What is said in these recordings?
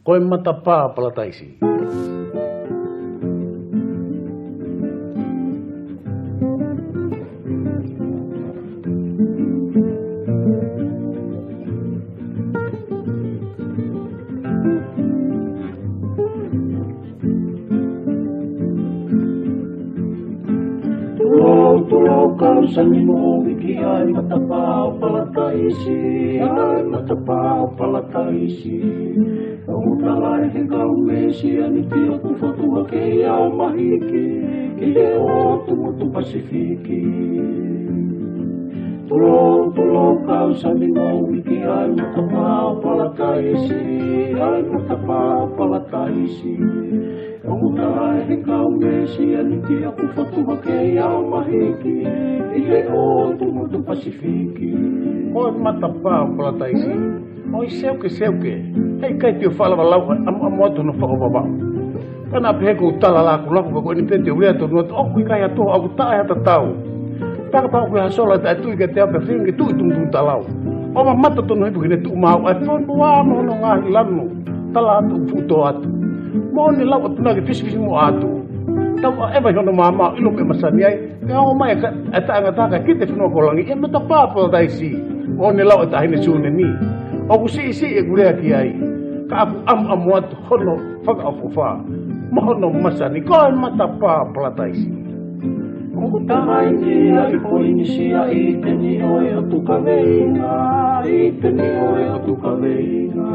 Koe matapā palataisi. Tulau kausani mo wiki ai matapā palataisi. Ai matapā palataisi. Utala he kau mesi ani tio ku fotua ke au mahiki i he o tumutu Pasifiki. Tulo kau sami mo wiki ai matapā palataisi. Ai matapā palataisi. Utala he kau mesi ani tio ku fotua ke au mahiki i he o tumutu Pasifiki. Oi matapā palataisi. Oi seuke. Hei kai tio whalawa lau amoatu no whakawawau. Kana peheku utala laku laku kako ni pete urea to nuat oku kai atoa aku tae hata tau. Taka pau kui hasola ta tui ka te ape whengi tui tungtung talau. Oma mata tono hipu kine tu mau ai whonu wano no ngahi lanu. Tala atu ufuto atu. Moni lau atu nagi fisifisi mo atu. Tau ewa hono mama ilo me masani ai. Ka o mai e taangataka kite whenua kolangi. E mata pāpala taisi. Moni lau atu ahine sune ni. Oku si e gurea ki ai. Ka aku amuatu hono whakaafofa. Mahono masani koe matapā palataisi. Oku tahai ni ai poinisia i te ni oe o tukaweina. I te ni oe o tukaweina.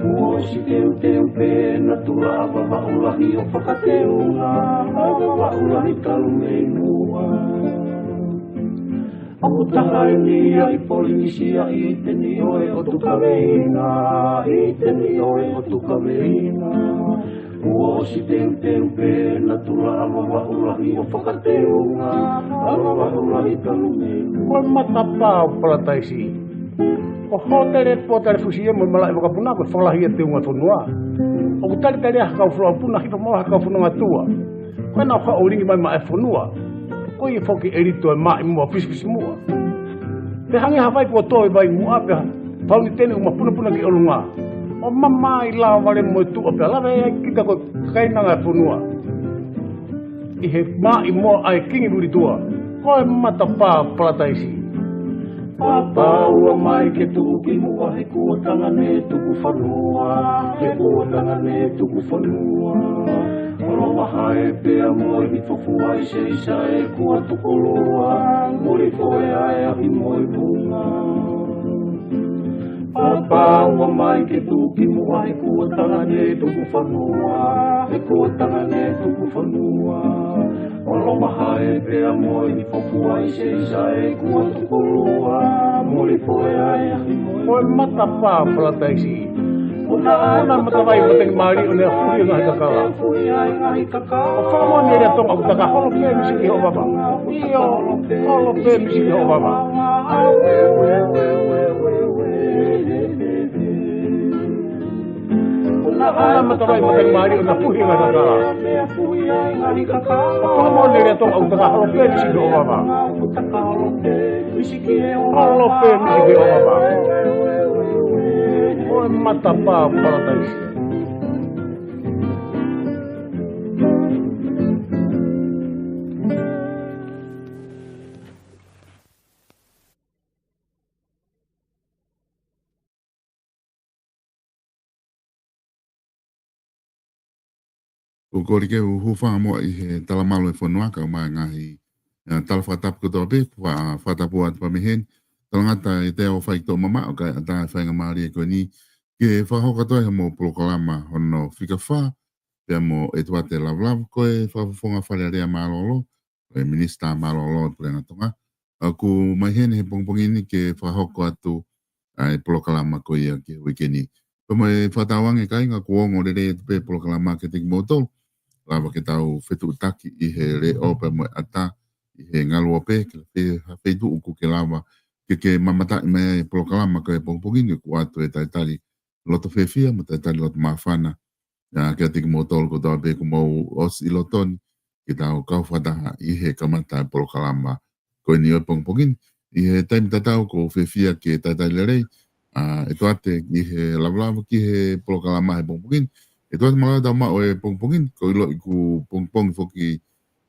Uosi teu pēna tula awa waulahi o whakateunga. Awa waulahi talumei mua. Oku tahai ni ai poinisia i te ni oe o tukaweina. I te ni oe o tukaweina. Uosi teu pēna tula awa waulahi o whakateunga. Awa waulahi talumei mua. Koe matapā palataisi. O hotere potare fusi e mo malai wakapuna ko whalahi e te unga whanua. Oku tari haka ufloa puna hipa mo haka whanua tua. Koe nao ka oringi mai ma e whanua. Koe e whoki e rito e mai mua pisipisi mua. Te hangi hawai kua toi vai mua pe pauni tene uma puna ki olunga. O mamai la wale mo tu o pe lawe e kita ko kainanga e whanua. I he mai mua ai kingi ruri tua. Koe matapā palataisi. Papaua mai ke tuki mua he kuotanga ne tuku whanua. He kuotanga ne tuku whanua. Oro maha e pea moi ni fofua i se isa e kua tukoloa. Muri foe ai ahi moi punga. Papaua mai ke tuki mua he kuotanga ne tuku whanua. He kuotanga ne tuku whanua. Olo maha e pea moi ni fofua i se isa e kua tukoloa. Muri foe ai ahi moi. Koe matapā palataisi. Una matawai mateng mari una fui ngahi kakala. O whakamoni ere tonga ku taka holo pe misiki ho baba. Iyo, holo pe misiki ho baba. Una matawai mateng mari una fui ngahi kakala. O whakamoni ere tonga ku taka holo pe misiki ho baba. Holo pe misiki ho baba. Koe matapā palataisi. O kori ke uhuwha mo i he talamalo e whanuaka o mai ngahi talawhatapu kotoa pe, whatapu atu pamehen, talangata e te o whaito mama o kai ata e whainga maari e koe ni, ke whahoka toi mo proklama hono whika wha, pia mo e tuate lavlav koe whafonga wharearea malolo, koe minista malolo e purenga tonga, ku mai hene he pongpongini ke whahoko atu e proklama koe ia ke wikeni. Koe e whatawange kai ngā kuongo re pe proklama ke tiki motol, lava ke tau whetu taki i he re ope mo ata, i he ngalua pe, ke whetu uku ke lava, ke mamata i mea e proklama koe pongpongini ku atu e taitari loto whewhia, mo taitari loto mawhana, ke tiki motol ko tau pe ku mau os i lotoni, ke tau kauwhataha i he kamata e proklama koe ni o pongpongini, i he taimi tatau ko whewhia ke taitari lerei, e toa te ki he lawa ki he polokalama he pongpongin e toa te malawa tau mao e pongpongin ko ilo i ku pongpong foki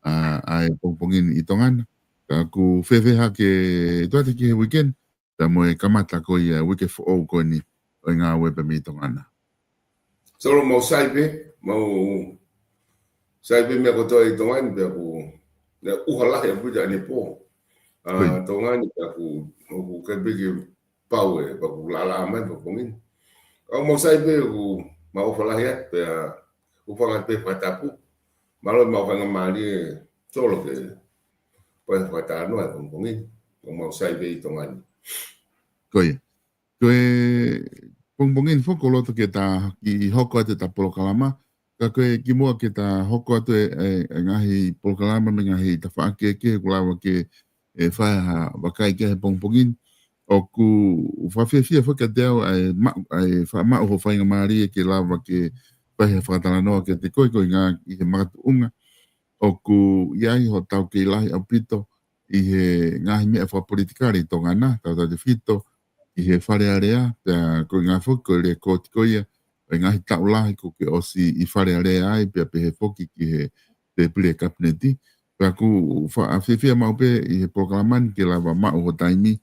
ai pongpongin i tongana ka ku whewheha ke e toa te ki he weekend ta mo e kamata ko i wike fo ko ni o ngā wepe mi tongana solo mau saipe me ko to i tongana pe ku na uhala e buja ni po tongana pe ku ke bigi power pa ku lala mai pongpongin au mau saipe ku mau fala ya pe u fanga pe patapu malo mau fanga mali solo ke pa pata no pongpongin mau saipe i tongana koe pongpongin fo ko loto ke ta ki hoko te ta polokalama ka koe ki mua ke ta hoko atu e ngahi polokalama me ngahi ta whaake ke kulawa ke e whae ha wakai ke he pongpongin o ku whawhiawhia whaka teo ai wha ho whainga maari e ke lawa ke whae whakatala noa ke te koe ngā i he makatu unga o ku iai ho tau ke ilahi au pito i he ngahi mea wha politikari tō ngana tau te whito i he whare area pia ko ngā whuki ko le kōti koia o ngahi tau lahi ko ke osi i whare area ai pia pe he whoki ki he te pire kabineti pia ku whawhiawhia maupe i he proklaman ke lawa mau ho taimi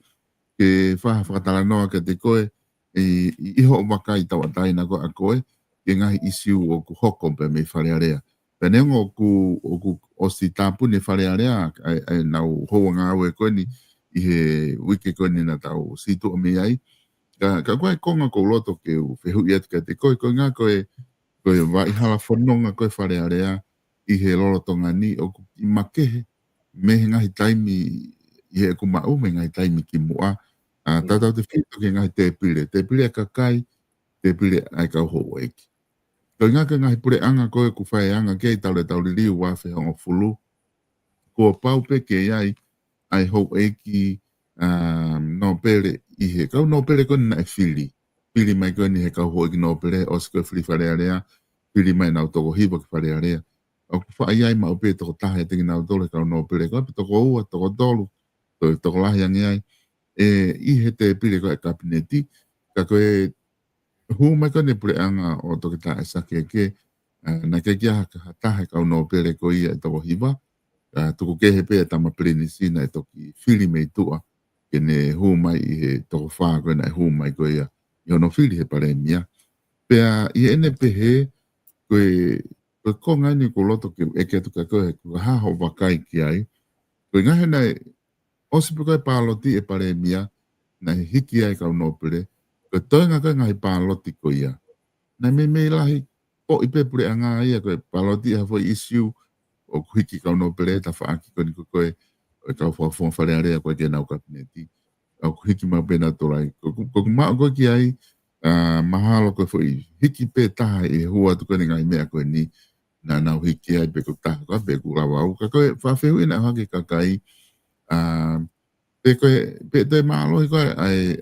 ke whakatala noa ke te koe i iho waka i tawa taina ko a koe ke ngahi isiu o ku hoko pe me whare area penengo ku osi tāpune whare area ai nau hoa ngā aue koe ni i he wike koe ni na tau situ o me ai ka koe konga ko loto ke u whehu i atu ka te koe ngā koe wa i hala whanonga koe whare area i he lolotonga ni o ku i makehe me he ngahi taimi i he ku mau me ngahi taimi ki mua tatau te whito ke ngahi te pire a kakai te pire ai kau ho eki ko ngā ka ngahi pure anga koe ku whae anga kei tauri riu wa whehongo fulu ko pau pe ke ai ai ho eki no pere i he kau no pere ko na e fili mai ko ni he kau ho eki no pere o sko fili whare area fili mai nau toko hiwa ki whare area o ku whae ai mau pe toko tahe tingi nau tole kau no pere ko api toko ua toko tolu toko lahi angi ai i he te pire ko e kabineti ka koe hu mai ko ne pure anga o toki ta e sake ke na ke kia haka hatahe kau no pere ko ia e toko hiwa tuku ke he pea tama prini sina e toki whiri mei tua ke ne hu mai i he toko whaa koe na e hu mai ko ia i hono whiri he pare mia pea i ene pehe koe ko ngani ko loto ke eke atu ka koe ku haho wakai ki ai koe ngahe nei osipu koe pāloti e pare mia na he hiki ai kau no pere ko toenga ka ngai paloti ko ia na me lahi po ipe pure anga ia ko paloti ha foi issue o hiki ka no pere ta fa ki ko ni ko e ka fo fare area ko ke na o kabineti o hiki ma pena to rai ko ma ko ki ai mahalo ko foi hiki pe ta e hua to ko ni ngai me ko ni na hiki ai pe ko ta ko pe ku la wa ko fa fe ina ha ki ka kai pe te malo ko ai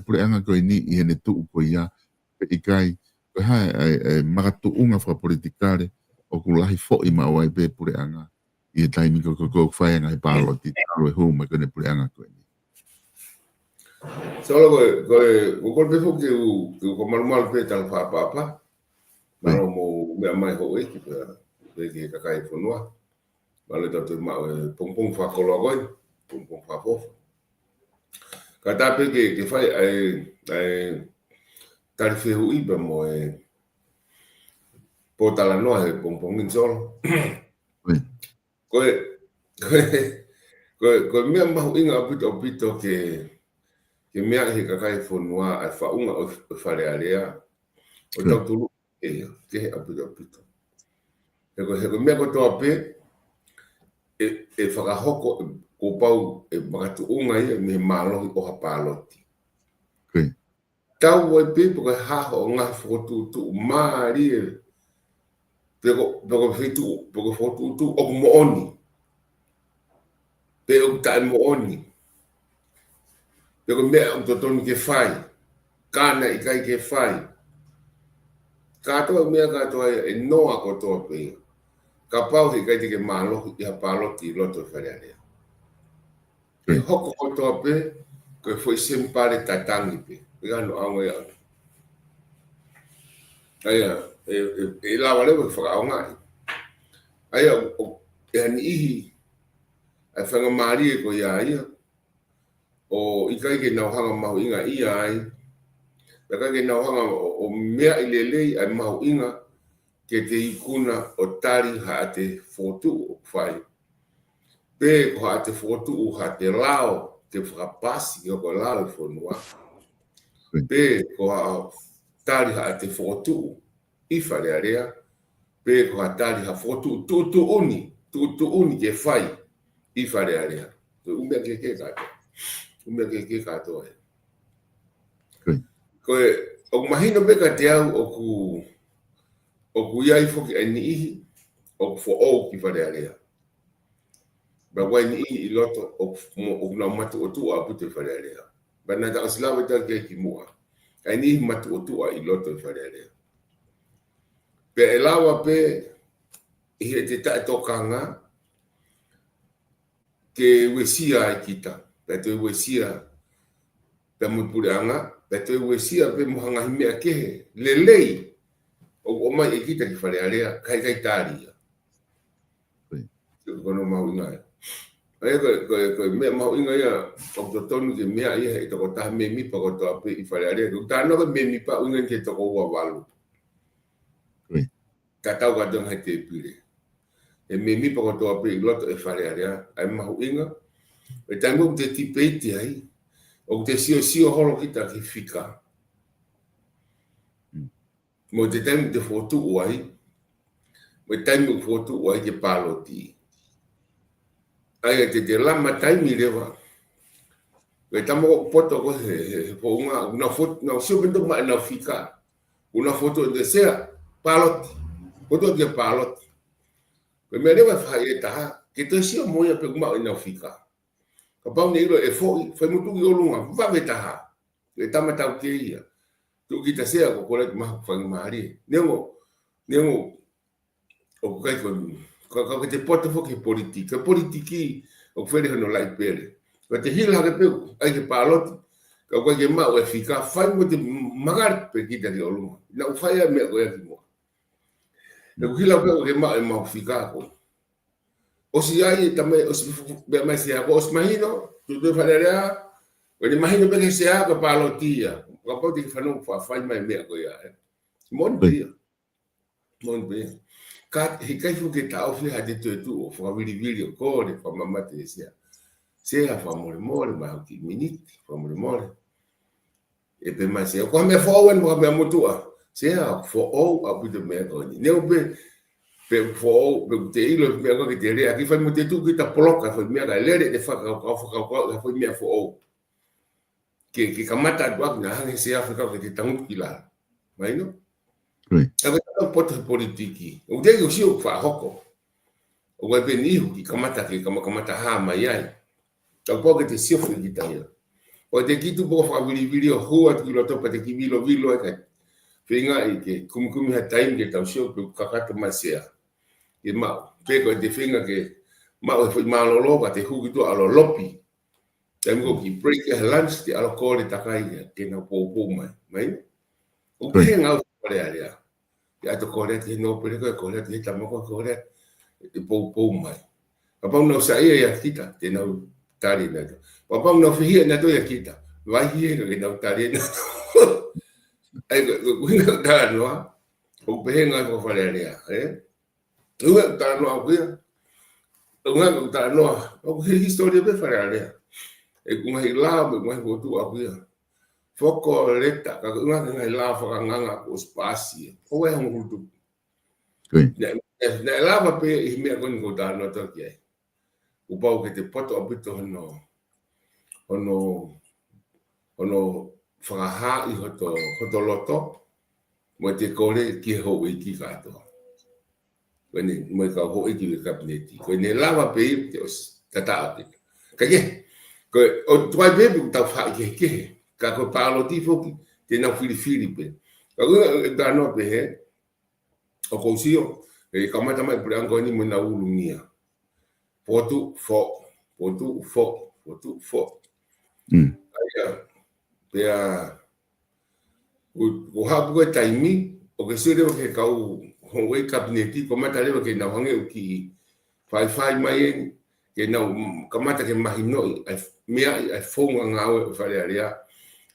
pure anga ko ni i ne tu ko ia pe ikai ko hai magatu unga fra politikare o ku lahi fo i ma wai pe pure anga i taimi ko fai anga i palo ti talo hu me ko ne pure anga ko ni solo ko pe fo ke ko mal pe tal fa pa malo mo me mai ho e ki pe ki ka kai fo noa malo to ma pong fa ko lo pong fa fo kata pe ke fai ai tarife hui ba mo po tala no he pongpongin solo ko me ma inga pito ke me he ka kai fonua ai fa unga o fare area o tau tulu ke apito he me ko to pe fa ka hoko ko pau magatu unga ia me malo o hapaloti tau wai pe ko ha ho nga fotu tu mari pero fitu porque fotu tu o mo oni pero ta mo oni pero me o to ke fai kana i kai ke fai ka to me ka to e no a ko to pe ka pau i kai ke malo i hapaloti loto fare e hoko ko to pe ko foi sempre tatangi pe no anga ya aya e la wale ko fa nga aya ni ai whanga maari ko ia ia o i kai ke nau hanga mahu inga ia ai pe kai ke nau hanga o mea i lelei ai mahu inga ke te ikuna o tari ha te fotu o whai pe ko ha te fotu o ha te lao te whakapasi o ko lao i whanua pe ko ha tari ha te fotu i whare area pe ko ha tari ha fotu tutu uni ke whai i whare area umea ke kato umea ke kato e ko o mahino beka te au o ku iai foki ai ni ihi o fo o ki whare area ba wai ni ihi i loto o na matu o tua a pute whare area ba na ta osilawa ta ke ki mua ai ni ihi matu o tua i loto i whare area pe e lawa pe i he te tae tokanga ke wesia ai kita pe te wesia pe mo pureanga pe te wesia pe mo hanga himea ke lelei o mai e kita ki whare area kai tari ko no mau inga ai ko me mau inga ia o to tonu ke mea ia e to ta me mi pa ko to ape i whare area ko ta no me mi pa inga ke to ko wa walu ka tau ka dong hai te pire e me mi pa ko to ape i loto e whare area ai mau inga e tango te tipeti ai o te sio holo kita ki fika mo te tango te fotu uai mo tango fotu uai ke paloti ai te lama taimi lewa e tamo poto ko he po una foto na sio bendo ma na fika una foto de sea paloti foto de paloti pe me lewa fa e ta que te sio moia pe ma na fika ka pa ni lo e foi muito yo lunga va beta e tama ta ke ia tu kita sea ko ko ma fa mari nengo o kai ko te poto fo ke politiki o fere no lai pele ko te hila ke pe ai ke paloti ko ke ma o fika fa mo te magar pe kita di olunga na o fa ya me ko ya mo e ko hila ke ma fika ko o si ai tamai o si be mai se ako os mahino tu do falarea o ni mahino be se ako palotia ko po ti fa no fa mai me ko ya mon be ka hikai fu ke ta o fi ha de tu o fa vili o ko de fa mama te se a fa more ma ki miniti fa more e pe mai se ko me fo wen mo me mutua se a fo o a bu de me ko ni ne be pe fo pe te ilo me ko te re aki fa mo te tu ki ta poloka fa me ga lere de fa ka fa me fo o ke kamata do na hang se afrika ko te tangu kila mai no ave ta poto politiki o de yo sio fa hoko o wa be ni ki kamata kamata ha mai ai ta po ke te sio fi kita ya o de ki tu po fa vili o ho at ki lo to pa te ki vilo ka finga i ke kum ha time ke ta sio pe kakata masia e ma pego de finga ke ma o foi malolo ba te hu tu alo lopi tengo ki break a lunch ti alo ko de takai ke no po mai o ke nga o le area ya to ko de no pe ko de ti ta mo ko de po mai pa no sa ia kita te no tari na pa no fi na to ya kita vai hi ke no tari na ai ko da no o pe nga ko fa le area Uga ta no akuia. Uga ta no. O que história be fararea. E com ai lá, mas o tu akuia. Foco leta, ka uga ngai lá fa nganga o spacio. O é hutu. Na lava pe i me con go ta no to ke. O pau que te poto abito no fa ha i hoto loto. Mo te kore ki ho i ki kato. When mo ka ho i ki kabineti ko ne lava pe te os tata ate ka ke ko o twai be ta fa ke ka ko palo ti fo te na fili pe ka da no pe he o ko sio e ka mata mai branco ni mo na ulumia foto fo aya pe a o hapu e taimi, o ke sere o ke kau hongwe kabineti, ko mata lewa ke na hange o ki whai mai e, ke na kamata ke mahinoi, mea ai whonga ngawe o whare area,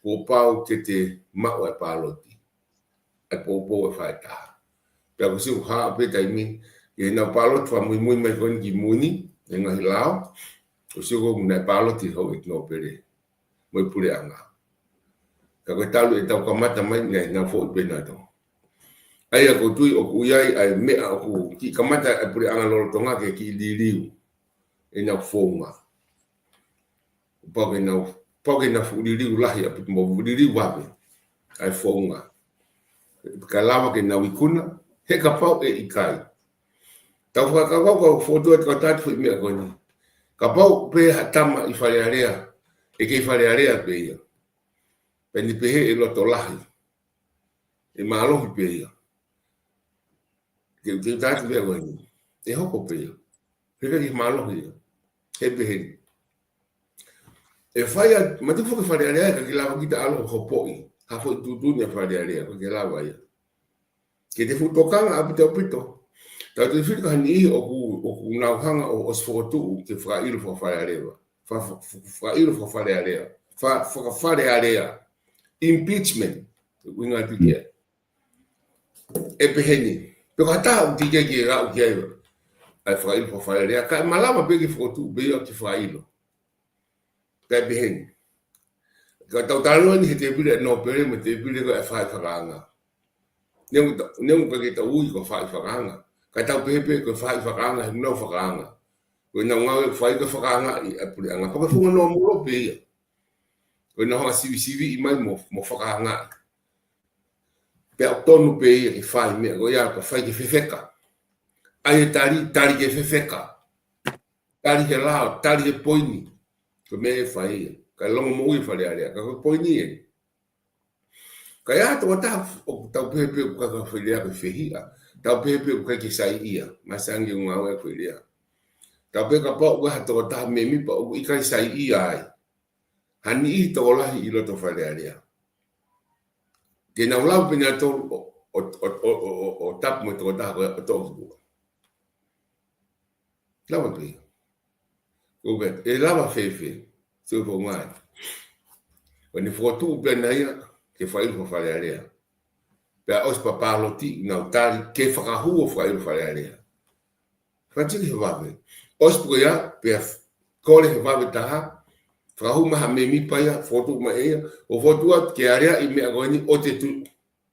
ko pau ke te mao e pāloti, ai pōpō e whai taha. Pea ko si o haa pe taimi, ke na pāloti wha mui mai koni ki muni, e ngahi lao, o si o ko muna e pāloti hau e tino pere, moi pure anga. Ka koe talu e tau kamata mai nga fo i pena tau. Ai a kutui o kuyai ai mea o ku ki kamata e pure anga lolo tonga ke ki liriu e nga fonga. Pake na fu liriu lahi a pitu mo liriu wape ai fonga. Ka lava ke na wikuna he ka pau e ikai. Tau whakakau ka fotua te katati fu i mea koni. Ka pau pe hatama i wharearea e ke i wharearea pe ia. Peni pehe e loto lahi. E maalohi pe ia. Ke tati mea koni. E hoko pe ia. Peka ki maalohi ia. He pehe. E whaia, mati fuka wharearea ka ki lawa kita alo hopoi. Hafo i tutunia wharearea ka ke lawa ia. Ke te futokanga apite o pito. Tau te whika hani ihi o ku nauhanga o osfotu ke whairu wharearea. Whairu wharearea. Wharearea. Impeachment, winga tikia. E peheni. Peko hata tikia ki rau ki aiwa. Ai whailu po whaerea. Ka malama peki whotu, beio ki whailu. Ka e peheni. Ka tau talua ni he te pire no pere me te pire ko e whai whakanga. Nemu peki ta ui ko whai whakanga. Ka tau pepe ko whai whakanga, he no whakanga. Ko na ngawe whai ko whakanga i apure anga. Paka whunga no muro peia. Ko na hoa sivi i mai mo whakanga. Pea tonu pe ia ki whai mea, ko ia ka whai ki whewheka. Ai e tari ke whewheka. Tari he lao, tari he poini. Ko mea e whai ia. Ka longo mo ui whare area, ka poini e. Ka ia toa tau pepe ku kaka whairea ka whehia. Tau pepe ku kaki sai ia. Masangi unga ue whairea. Tau pepe ka pao kaha toa taha me mipa o ikai sai ia ai. Hani i toa lahi i loto whare area. Ke na ulau pina tolu o tapu mo toko taha koe o toko kua. Lawa pia. Koe, e lawa whewhe. Tui po ngai. O ni whotu pena ia ke whairu whare area. Pea os papaloti na utari ke whakahu o whairu whare area. Whatiki he wawe. Os po ia pea kore he wawe taha. Whakahu maha me mipa ia, whotu ma ia. O whotua ke area i mea goini o te tu.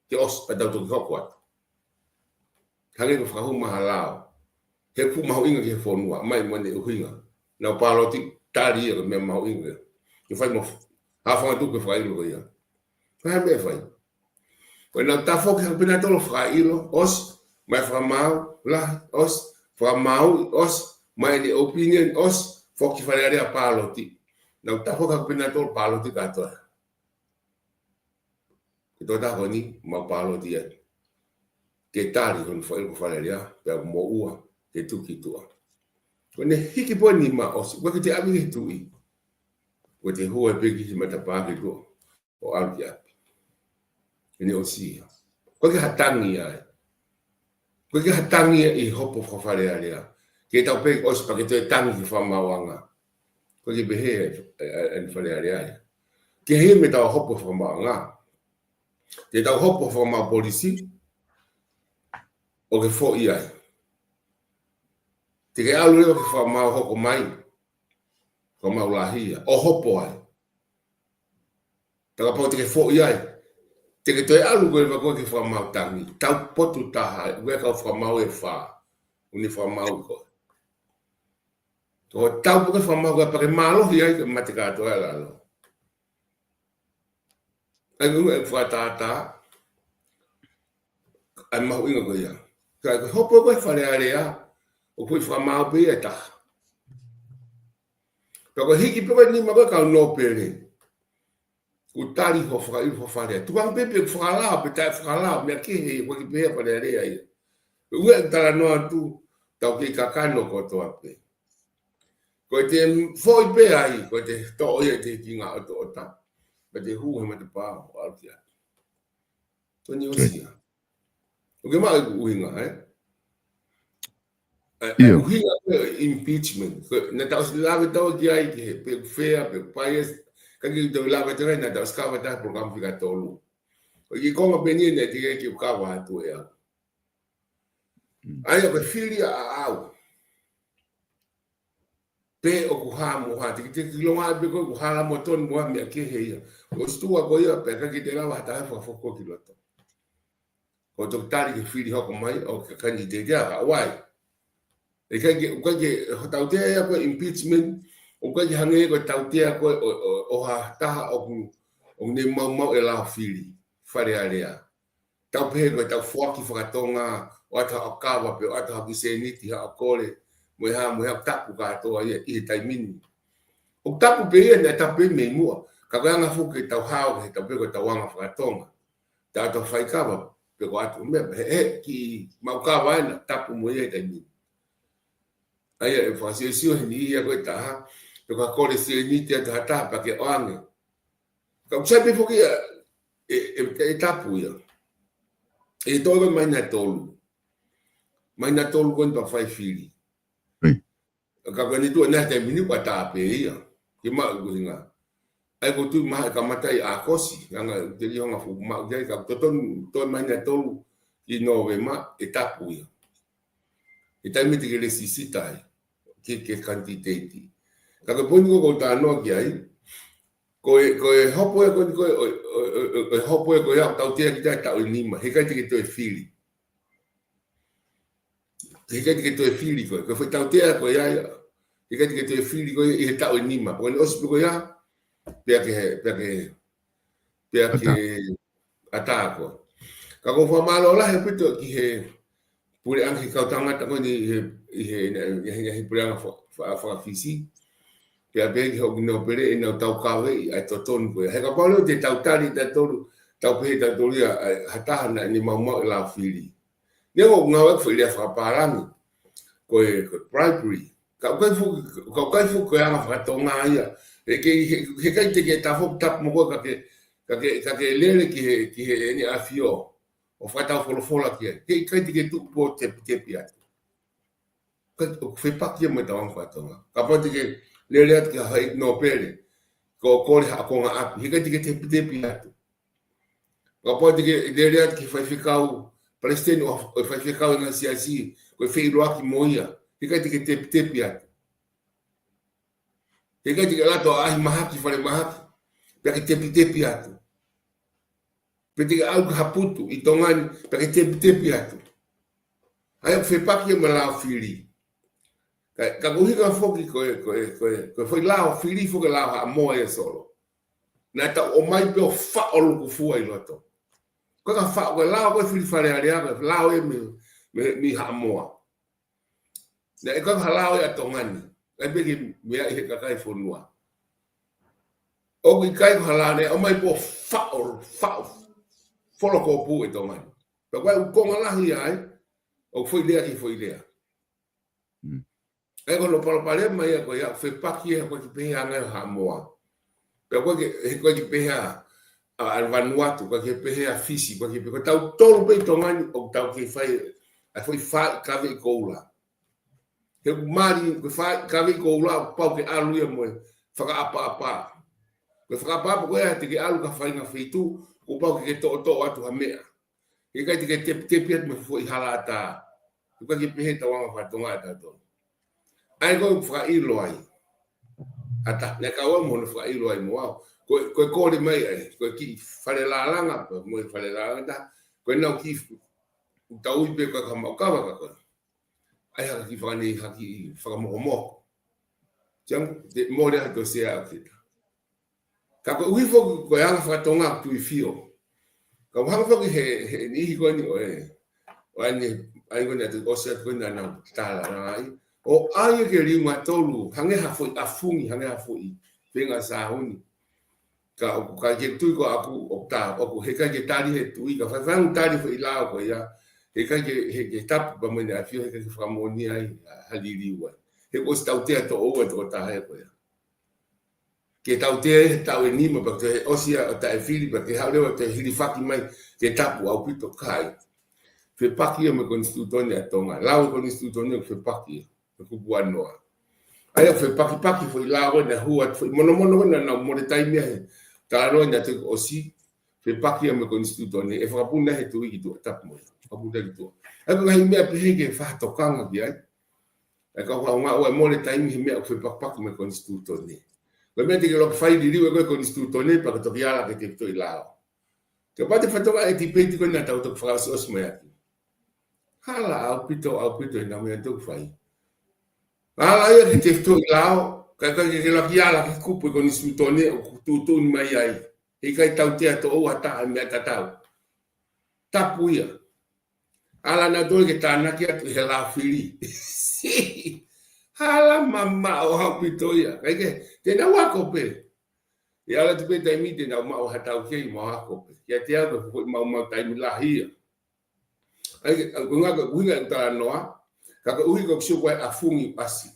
Ke os pa tau toki hoko atu. Hange ko whakahu maha lao. He pu mahu inga ki he whonua. Mai mwane uhinga. Na upaloti tari ia me mahu inga. Ke whai mo hawhanga tuke whailu ko ia. Whai mea whai. Koe na tafo ke hapina tolo whailo. Os, mai whamau, lahi, os, whamau, os, mai ni opinion, os, whoki wharearea paloti. Na tafo ke hapina tolo paloti katoa. Ke tō tako ni, mau paloti ia. Ke tari hon whailu ko wharearea, pia mo ua, ke tuki tua. Koe ne hiki po ni ma os, koe ke te ami he tui. Koe te hua e peki si matapake ko, o alki api. Kene o siya. Koe ke hatangi ai. Koe ke hatangi i hopo whawharearea. Ke tau peki os pa ke te tangi ki whamawanga. Koe ke behe en wharearea. Ke he me tau hopo whamawanga. Ke tau hopo whamawa polisi, o ke fo i ai. Te ke alu leo ki whamau hoko mai. Whamau lahia. O hopo ai. Taka pau te ke fo i ai. Te ke toi alu koe wako ki whamau tangi. Tau potu taha. Ue kau whamau e wha. Uni whamau koe. Tō tau puke whamau koe pake mālohi ai ke mate kātoa e lalo. Ai ngu e whatata. Ai mahu inga koe ia. Kai koe hopo koe wharearea. O koe whamau pe e taha. Tako hiki pepe ni magoe kau no pere. Ku tari ho whakairu ho wharea. Tuang pepe whakalao, pe tai whakalao, mea kehe koe ki pehe wharearea ia. Ue tala noa tu, tau ki kakano kotoa pe. Koe te foi pe ai, koe te toa ia te ki ngā oto ota. Me te hu he mate pāo, alkia. Tony Osia. O que mais o Inga, Io. O Inga impeachment. Na taus lava tau dia que pe fea pe país que do lava trai na taus cava tá programa fica tolo. O que como benine que o cava tu é. Aí a filha au. Pe o kuhamu ha te longa be ko kuhala moton mo me ke he. O stu a goia pe que te lava tá fa fo kiloto. O doctor que filho ho mai o que candidate a wai. E que tautea ko impeachment o que hange ko tautea ko o ha ta o ne mau e la fili fare area tau pe ko tau foki fakatonga o ata akawa pe ata biseniti ha kole mo ha tapu ka to i taimini o tapu pe ne tapu me mo ka ga nga fuki tau hao he tau pe ko tau anga fakatonga ta to fai kava pe ko atu me ki mau kava na tapu mo e taimini aí eu fazia isso e ia coitar eu acordo se ele tinha tratar para que angue como sempre porque tapuia e todo mais na tolo quando faz filho quando tu não tem menino para tapeia que mal cozinha aí quando tu mais camata a cosi anga teria uma fuma já que todo mais na tolo e novema e tapuia e também tem que necessitar que quantitati. Kalau pun ko ta no ki ai. Ko hopo ko ya tau te ki ta lima. He ka te to fili. He ka te to fili ko foi tau te ko ya. He ka te to fili ko e ta lima. Ko no ospo ko ya. Pe que ataco. Ka ko fa malo la he pito ki he pure anche ka tanga ta ko ni he pure fa fisi pe a beg ho no pere e no tau kawe ai to ton ko he ka palo te tau tari ta to tau pe ta to ria hata na ni mama la fili ne ngo nga fili fa parami ko bribery ka fu ko ya fa to nga ya e ke ka te ta fo tap mo ka ke lele ki ni afio o fa ta fola ki ka te tu po te pia o fe pa ki mo ta wan fa to ka po te lele at ka hai no pele ko ha ko nga ap hi ka te pia ka po te lele at ki fa ficau presteno o fa ficau na siasi ko fe lo aki moia hi ka te pia hi ka la to ai mahaki fa mahaki pe ka te pia pe te algo haputu i tongani pe ka te pia ai fe pa ki mo la fili ka ko hika foki ko foi lá fili fo la mo e solo na ta o mai pe fa o lu fu ai loto ko ka fa ko la ko fili fare aria la o mi ha mo na ko ha la o ya tongani ai be ki me ai ka kai fo noa o ki kai ha la ne o mai po fa fo lo ko pu e tongani pe ko la hi ai o foi idea e ko lo pare mai ko ya fe paki ko ki pe anga ha moa pe ko ki pe ha al Vanuatu ko ki pe ha fisi ko ki pe tau tolu pe tongani o tau ki fai a foi fa kave ko la he mari ko fa kave ko la pa ke alu ya mo fa apa ko fa apa ko ya te ki alu ka fai na feitu ko pa ke to atu ha mea e ka te te piat me foi halata ko ki pe ta wa fa tonga ta to ai ko fra ilo ai ata le ka wa mo fra ilo ai mo ko de mai ai ko ki fale la langa mo fale la langa ko no ki ta u be ko ka mo ka ko ai ha ki fra ni ha ki fra mo jam de mo de to se a ka ko wi fo ko ya fra tonga tu i fio ka wa fo ki he ni ko ni o ai ko na to o se ko na na ta la ai o ai ke ringa tolu hange ha foi afungi hange ha foi venga sa huni ka ke tu ko aku opta o he ka ke tali he tu ka fa un tali foi la ko ya he ka ke tap ba mo na fio he ka fa mo ni ai halili wa he ko sta utia to o to ta he ko ya ke tau te tau ni ma ba te osia ta e fili ba ke hale te hili faki mai ke tapu au pito kai fe paki me konstitutoni atonga lau konstitutoni fe paki ku buano ai fe paki foi lau na hua foi mono na mo de tai me ta ro na te osi fe paki me konstitutoni e fa puna he tu i tu tapu mo abu de tu ai ko ngai me pe ke fa tokanga bi ai e ka wa mo de tai me fe paki me konstitutoni. Ovviamente che lo fai di rive con l'istruttore per togliere che ti là. Che poi fatto che ti penti con la auto fa so smati. Hala au pito in momento fai. Hala io che ti sto là, che la chiala che cupo con l'istruttore o tutto in mai ai. E che tauti a to o ata mi tatau. Tapuia. Hala na do che tana che la fili. Sì. Hala mama o hapito ia kai ke te na wako pe ia la te pe tai mi te na ma o hatau ke mo hako pe ia te ave ko ma tai mi la hia ai ko nga ko winga ta noa ka ko uhi ko sio kwa afungi asi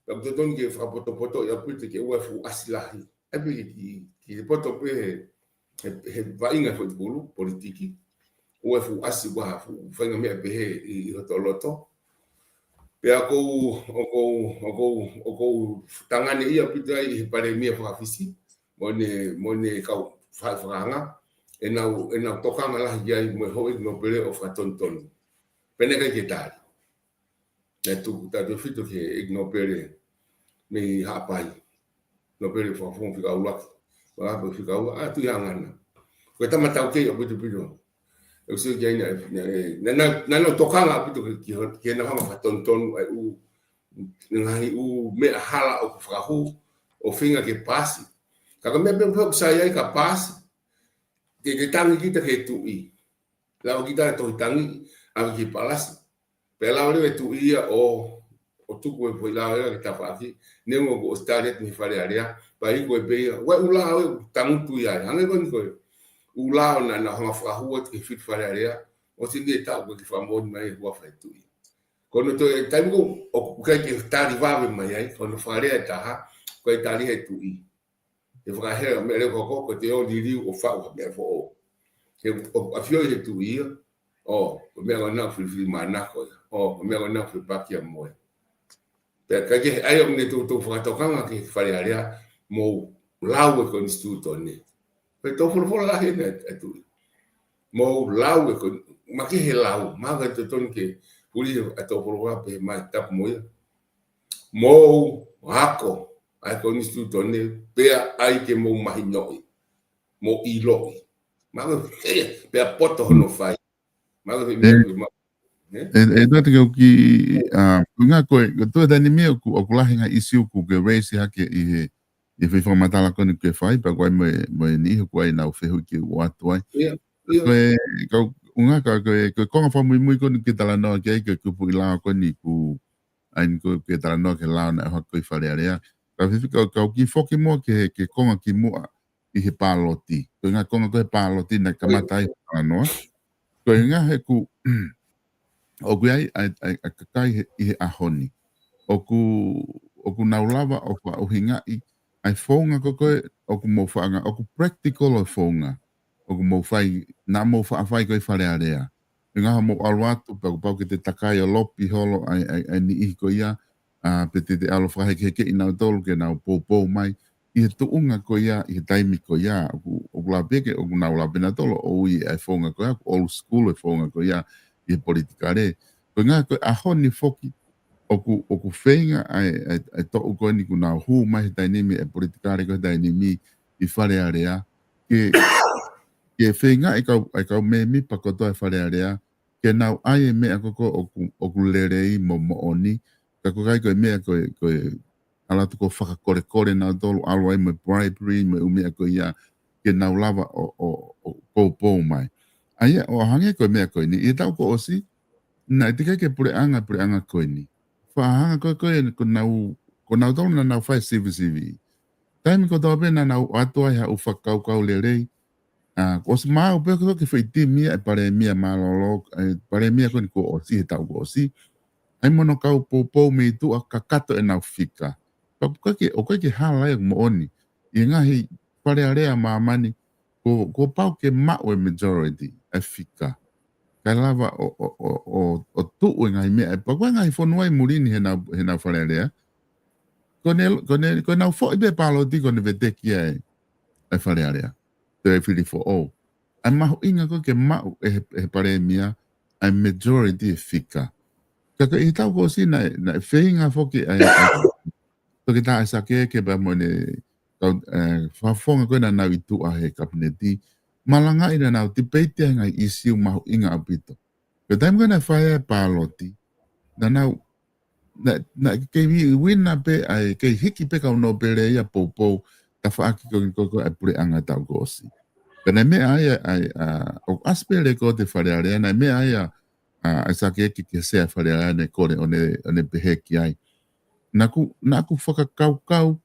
ka to ton ke fra poto ia pute ke wa fu asi la hi ai pe ki poto pe he va inga fo bulu politiki wa fu asi wa fu fanga me pe i hotoloto pea ko tangane ia pita I pare mia whakawhisi mone kau whaifranga e nau tokanga lahi ia I mo hoi no pere o whatontonu pene kai ke tari e tuku tatu whito ke igno pere me hapai no pere whakawhong whikau laki whakapa whikau a tui hangana koe tamatau kei o pito pito eu sei que ainda não tocava que não vamos fazer tonton o me hala o frahu o finga que passe cada me bem pouco sai aí capaz que tangi kita que tu I lá o kita to tangi a que palas pela hora tu ia o tu foi lá que estava aqui nem o staret ni faria vai go be o lá o tangu tu ia anga con o lao na hanga whakahua te whit wharearea, o te nia tau ki whamoni mai hua whaitui. Kono to e taimiko, o kai ke tāri wawe mai ai, kono wharea taha, koe tāri he tui. E whakahera me reo koko, te o diriu o whau mea fo o. A whioi he tui ia, o mea ngana whiwhi manako ia, o mea ngana whipaki a moe. Pea kai ke ai o mne tō whakatokanga ke wharearea, mō lau e konstituto ne. Pe to fo la hene atu mo lau e ko ma ke he lau ma ga to ton ke puli ato fo wa pe ma tap mo hako ai ko instituto ne pe ai ke mo mahinoi mo iloi ma ga pe poto no fai ma ga me e data ke ki nga ko to da ni me ku o la hinga isi ku ke race ha ke I e foi formatala con que fai pa quai mo ni ko ai na fe que o atuai ko unga ko ko fa muy con que tala no que pu la con ni ku ai ko que tala no que la na ko fa area ka fi ko ki foki mo que ko ki mo I he paloti ko nga ko paloti na kamata no ko nga he ku o ai kai I ahoni o ku naulava o hinga ai fonga ko o ku mo fanga o ku practical o fonga o ku mo fai na mo fa fai ko fale area nga mo alwatu pa ke te takai o lopi holo ai ni ko ia pe te alo fa ke ina tol ke na po mai I tu unga ko ia I taimi ko ia o la beke o na la bena tolo o I ai fonga ko ia old school e fonga ko ia I politikare ko nga ko a honi foki o ku feinga ai to ko ni ku na hu mai dai ni me politikare ko dai ni mi I fare area ke feinga ai ka me mi pa ko to fare area ke na ai me ko o ku lerei mo oni ka ko kai ko me ko ala to ko fa kore na do alo ai me bribery me me ko ia ke na lava o po mai ai o hange ko me ko ni I ta ko osi na te ke pure anga ko ni fa ko na do na fa CV time ko do na ato ai ha u fa kau le rei ko ma o pe ko ke foi timi e pare mia malolo pare mia ko o si ta o si ai mono kau po me tu a kakato e na fika pa ko ke hala mo oni I ngahi wharearea mamani, ko pau ke mau majority e whika. Kai lava o tuu ngai mea, pa koe ngai whanua I murini hena wharearea. Ko nau fo ibe palo ti kone veteki e wharearea. Te e whiri fo o. Ai maho inga ko ke mau e pare mea, ai majority e whika. Kaka I tau ko si na whainga foki ai toki tā e sake ke ba mo ne whafonga koe na nau I tu a he kabineti. Malanga ina nau ti peite ngai isiu mahu inga apito. Ke taim koe na whae pāloti. Na nau na ke wina pe ai ke hiki pe kau no pere ia poupou ta whaaki ko ai pure anga tau gosi. Kana me ai o aspele ko te wharearea na me ai a sake ke sea wharearea ne kore one peheki ai. Naku whakakau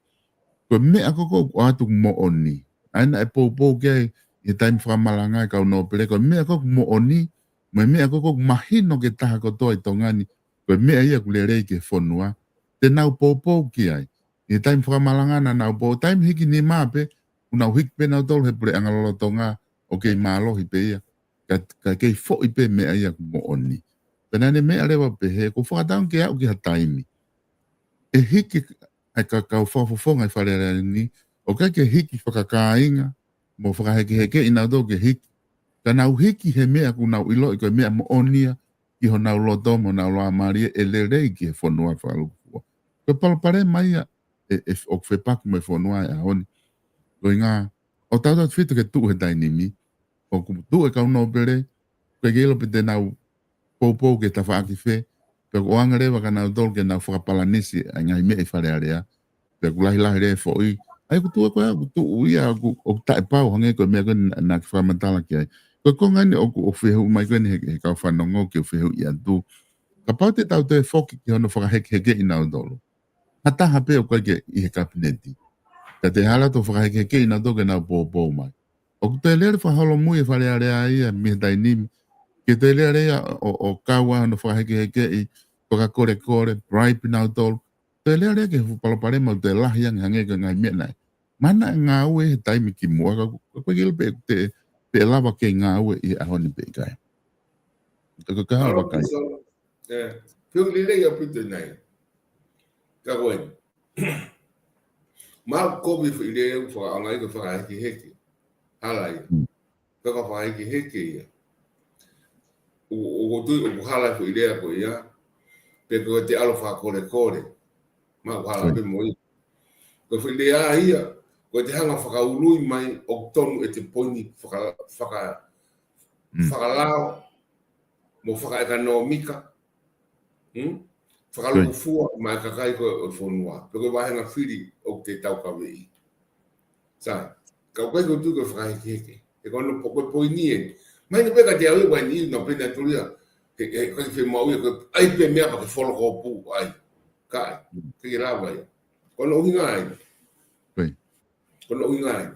ko mea koko o atu mo oni. Aina e poupou ke I taim whamalanga kau no pere ko mea koko mo oni. Mea koko mahino ke taha kotoa I tongani. Ko mea ia kulerei ke whonua. Te nau poupou ki ai. I taim whamalanga na nau pou. Taim hiki ni mape. Unau hiki pe nau tolu he pure angalolo tonga. O kei mālohi pe ia. Ka kei fo I pe mea ia mo oni. Penane mea rewa pe he. Ko whakataun ke au ki ha taimi. E hiki ai kau whafofonga I wharerea ni, o kai ke hiki whakakāinga, mo whakaheke I nau tō ke hiki. Ka nau hiki he mea ku nau ilo I koe mea mo onia, ki ho nau loto mo nau loa maria, e le rei ki he whanua whalukua. Ko palapare mai o whepaku me whanua e ahoni. Ko ngā, o tautat whitu ke tuu he tainimi, o tuu e kau no pere, koe ke ilo pe te nau poupou ke ta whaaki whe, pe ko anga rewa ka nau tol ke nau whakapalanisi a ngai mea I wharearea. Pe ko lahi re fo I. Ai ko tua koe, ko tuu ia o tae pau hange koe mea koe na ki whamatala ki ai. Koe ko ngani o whehu mai koe ni he kau whanongo ki o whehu I atu. Ka pau te tau te whoki ki hono whakaheke I nau tolu. Hataha pe o koe ke I he kabineti. Ka te hala to whakaheke I nau tolu ke nau pōpō mai. O te lere whaholo mui e wharearea ia mi he tainimi. Ke te lea o kaua no whakaheke I toka kore, bribe nau tolu. Te lea ke palapare mau te lahi ang hange ka ngai mea nai. Mana ngā ue he taimi ki mua ka koe kilo pe lava ke ngā ue I ahoni pe kai. Ka kaha wakai. Pio li lei a pute nai. Ka koe. Mau kobi fu ile u whaka angai ka whakaheke heke. Halai. Ka whakaheke heke ia. O tui o kuhala fu idea ko ia pe ko te alo fa kore ma kuhala pe moi ko fu idea ia ko te hanga whakaului mai o tonu e te poini whakalao mo whakaekonomika whakalufua mai kakai ko o whonua pe ko wahenga whiri o te tau kawei sa ka koe ko tu ko whakaheke e kono poko poini e mai ne pega te au wa ni no pena tulia ke fe mau ko ai pe mea pa ke folo ko pu ai kai ke la vai kono ngai Oi kono ngai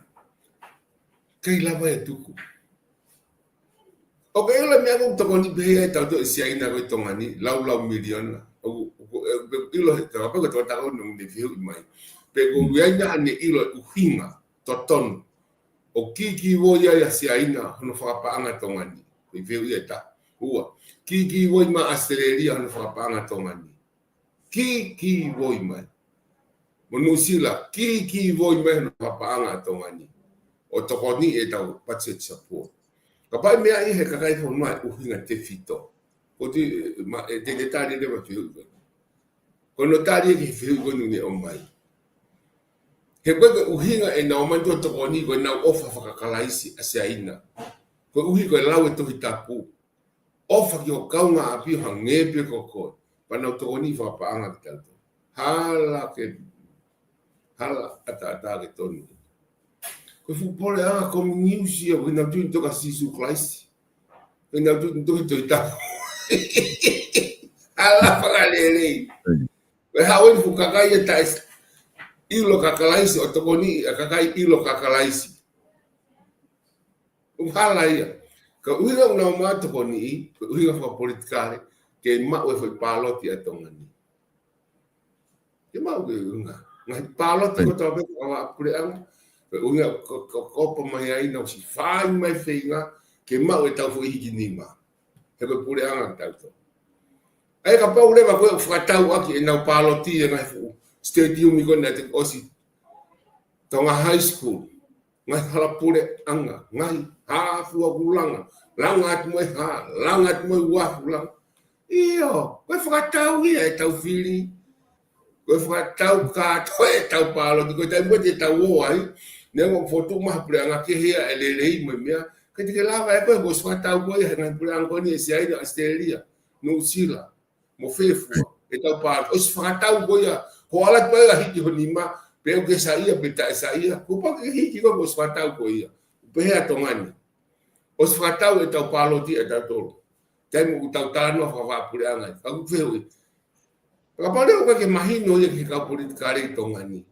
ke la vai tuku o ke la mea ko to ni be ai ta to si ai na ko tongani lau million o ilo ta pa ko ta ko no de fiu mai pe ko ya na ni ilo uhinga to ton o kiki wo ia si aina no whakapaanga tongani. Koe wheu ia ta. Ua. Kiki wo ima Australia no whakapaanga tongani. Kiki wo ima. Mo Nusila, kiki wo ima no whakapaanga tongani. O tokoni e tau budget support. Ka pai mea I he kakai tau mai uhinga te fito. Ko te detari rewa wheu. Kono tari e ki wheu gonu ne o mai. He koe uhinga e nao mantua tokoni koe nau ofa whakakalaisi a sea ina. Koe uhi koe lau e tohi tapu. Ofa ki o kaunga api o hangepe ko koe. Panau tokoni whakapaanga ki tanto. Hala ata ke tonu. Koe fupole anga komi niusi koe nau tui toka sisu klaisi. Koe nau tui tohi tapu. Hala whakalelei. Koe hawen fukakai e taisi. Ilo kakalaisi o tokoni kakai ilo kakalaisi. Hala ia. Ka uhinga una ma tokoni uhinga fa politikare ke ma o foi paloti a tongani. Ke ma o unga. Ngai paloti ko to be o apure ang Unga kopa mai ai no si fai mai feinga ke mau e tau fo hiki nima. He koe pule anga tau. Ai ka pau lewa koe whakatau aki e nau paloti e ngai fu stadium i kone te osi. Tonga high school. Ngai halapure anga. Ngai hafua kulanga. Langa atu mai ha. Langa atu mai wafu langa. Iyo. Koe whakatau ia e tau whiri. Koe whakatau kātoa e tau paloti. Koe tai mwete e tau o ai. Nea ngō fotu maha pule anga ke hea e lelei mai mea. Kai te ke lava e koe koe whakatau koe e ngai pule anga koni e se aina Australia. New Zealand. Mo fefua. E tau paloti. Osi whakatau koe ia. Ko ala koe a hiki ho nima. Peo ke sa ia, beta e sa ia. Kupa ke hiki koe ko whakatau ko ia. Pehea tongani. O whakatau e tau paloti e tau tolo. Tai mo tau tānoa whakapure angai. Aku whewe. Kapare o ke mahino ia ki kau politikare i tongani.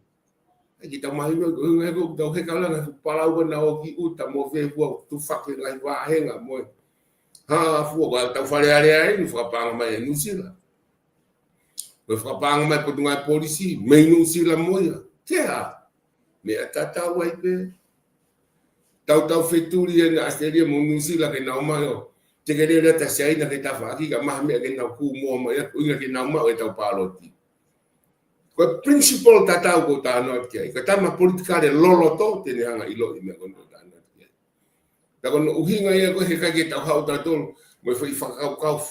E ki tau mahino i ko tau he kaulanga palau ka na o ki uta mo whewua tu whake ngai wahenga moe. Ha fua ka tau whare are ni whakapanga mai e nusila. Koe whakapanga mai po tungai polisi. Mei nusila moia. Kea, me a tatau ai pe. Tau wheturi e na Australia mo Nusila ke nau mai o. Te ke rea ta seaina ke ta whaki ka maha mea ke nau ku mua mai. Uinga ke nau mai o e tau paloti. Koe principal tatau ko tānoa ki ai. Ka tama politikare lolo to tene hanga ilo i mea kono tānoa ki ai. Ta kono uhinga ia koe he kai ke tau hau tatolo. Moe whai whakakau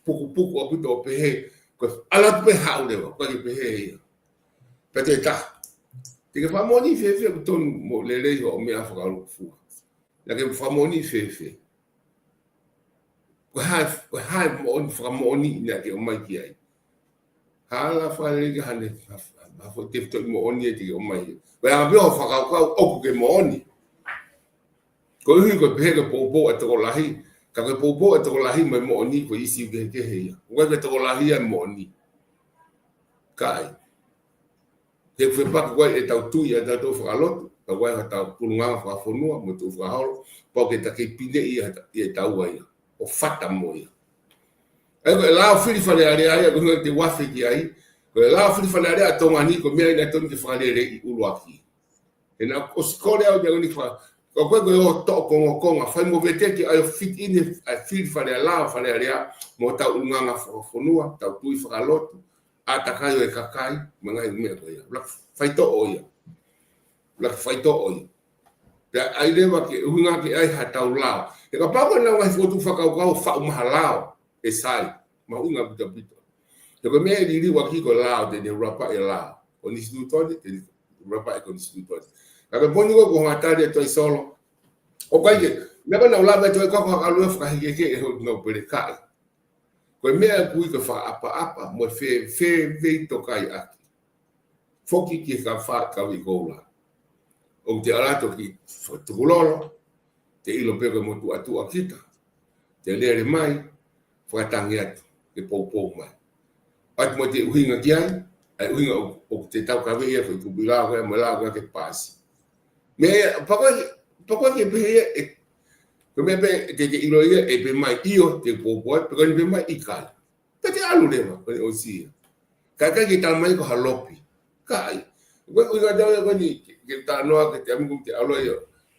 puku a puto o pehe. Koe alat pe hau lewa. Koe ke pehe ia. Pete ta. Te ke whamoni whewhe o tonu mo lelei o mea whakaru fua. La ke whamoni whewhe. Koe hae whamoni ina ke o mai ki ai. Hala whare ke hane hafo te whito i mo oni e te ke o mai. Koe anga pio whakaukau oku ke mo oni. Koe hui koe pehe ke pōpō e toko lahi. Ka koe pōpō e toko lahi mai mo oni koe isi ke heia. Koe ke toko lahi e mo oni. Kai. Te whepaku koe e tau tui a tau whakalotu, ka koe ha tau pulunganga whakafonua, mo tau whakaholo, pau ke take pine i e tau ai, o whata mo ia. E koe lao whiriwhare are ai, koe te wafe ki ai, koe lao whiriwhare are a tonga ni, koe mea ina tonu ke whakarere i uruaki. E nā osikore au te ngoni whaka, koe koe o to konga, whai mo vete ki ai fit ine a whiriwhare a lao whare are a, mo tau ulunganga whakafonua, tau tui whakalotu, a takai o e kakai, mangai mea koe ia. Lak whaito o ia. Lak whaito o ia. Pea ai lewa ke hunga ke ai ha tau lao. E ka papa na ngai whotu whakaukau whau maha lao e sai. Ma unga bita bita. Te koe mea riri waki ko lao te ne rapa e lao. O nisi tutone, te rapa e ko nisi tutone. Kaka poni ko ko ngatari e toi solo. O kai ke, mea ka na ulaba e toi kako hakalue whakahikeke e ho no pere kai. Koe mea kui ka wha apa mo whei tokai aki. Foki ki ka wha kawi koula. O te arato ki tukulolo, te ilo peko mo tu atua kita, te lere mai, whakatangi atu, ke pou mai. Atu mo te uhinga ki ai, ai uhinga o te tau kawi ia, whai kubilao koe, mo lao koe ke pasi. Mea, pakoi ke pehe Koe mea pe te ilo ia e pe mai io te pōpoi, pe koe ni pe mai i kai. Pe te alu lewa, koe o sia. Kai ke tala mai ko halopi. Kai. Koe uinga tau ia koe ni ke tānoa ke te amikum te alo ia.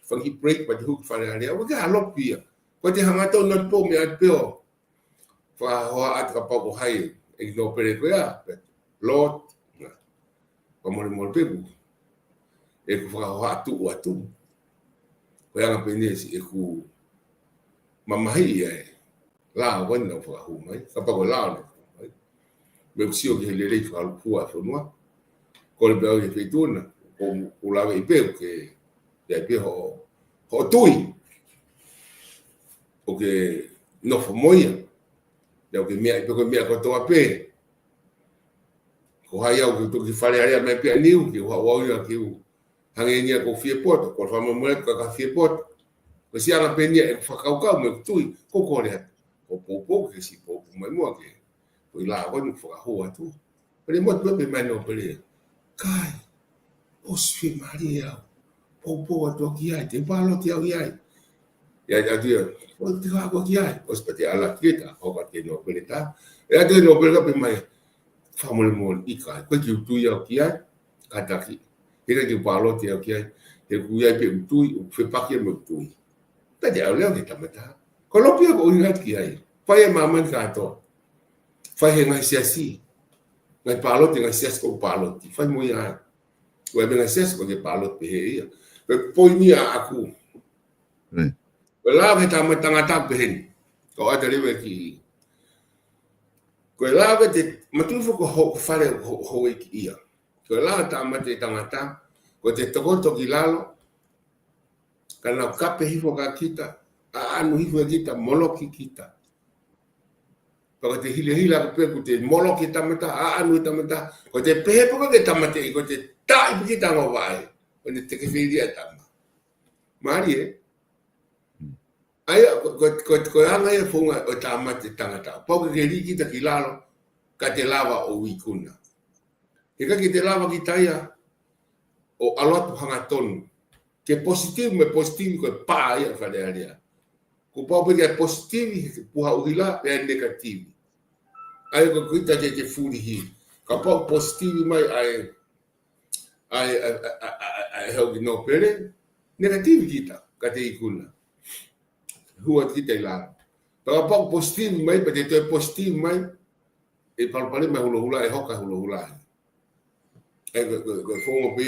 Whangi break pa te huki whare area. Koe ke halopi ia. Koe te hangatau not pō mea at peo. Whahoa atu ka pau ko hai. E no pere koe a. Lord. Koe mori pepu. E ku whakahoa atu o atu. Koe anga penesi e ku mamahi e lao wani na whakahu mai, ka pako lao na mai. Me usio ki he lelei whakalupua whanua. Kore pēo he whaituna, o lawe i pēo ke te pēo ho tui. O ke nofo moia. Leo ke mea, pēo ke mea kotoa pē. Ko hai au ke toki whare area mai pēa niu, ke hoa wauia ke u hangenia ko fie poto, ko whamamure ka fie poto. Ko si ana penia e whakaukau me tui, ko kore atu. Ko pōpō ke si pōpō mai mua ke. Ko i la wanu whakahoa atu. Pere motu pepe mai no pere. Kai, o sui mari au. Pōpō atu ki ai, te palo ti au iai. Ia atu ia, o te hako ki ai. O spate ala kieta, o ka te no pere ta. E atu no pere kape mai. Whamole mōni i kai. Koe ki utui au ki ai, kataki. Hira ki palo ti au ki ai. he kuia pe utui o fe paki mo utui ta dia leo ke tamata ko lo pia ko ingat ki ai fa e mama ka to fa he ngai siasi ngai palo te ngai sias ko palo ti fa mo ya ko e ngai sias ko ke palo pe he ia pe poini aku la ke tamata ngata pe hen ko ata le ki ko la ke te matu ko ho fale ho ia ko la tamata tangata ko te tokoto ki lalo kana kape hifo ka kita anu hifo kita moloki kita ko te hila pe ko te moloki tamata anu tamata ko te pe po ke tamata ko te tai kita ngo vai ko te ke filia tama mari aya ko anga e funga o tamata tangata po ke ri kita kilalo ka te lava o wikuna e ka ki te lava kita ia o alot hangaton que positivo me positivo ko pa ia fale aria ko pa pe que positivo puha uhila pe negativo ai ko kita que furi hi ka pa positivo mai ai how no pere negativo kita ka te ikuna huat kita la pa pa positivo mai pe te positivo mai e palpale mai hula e hoka hula ko fongo pe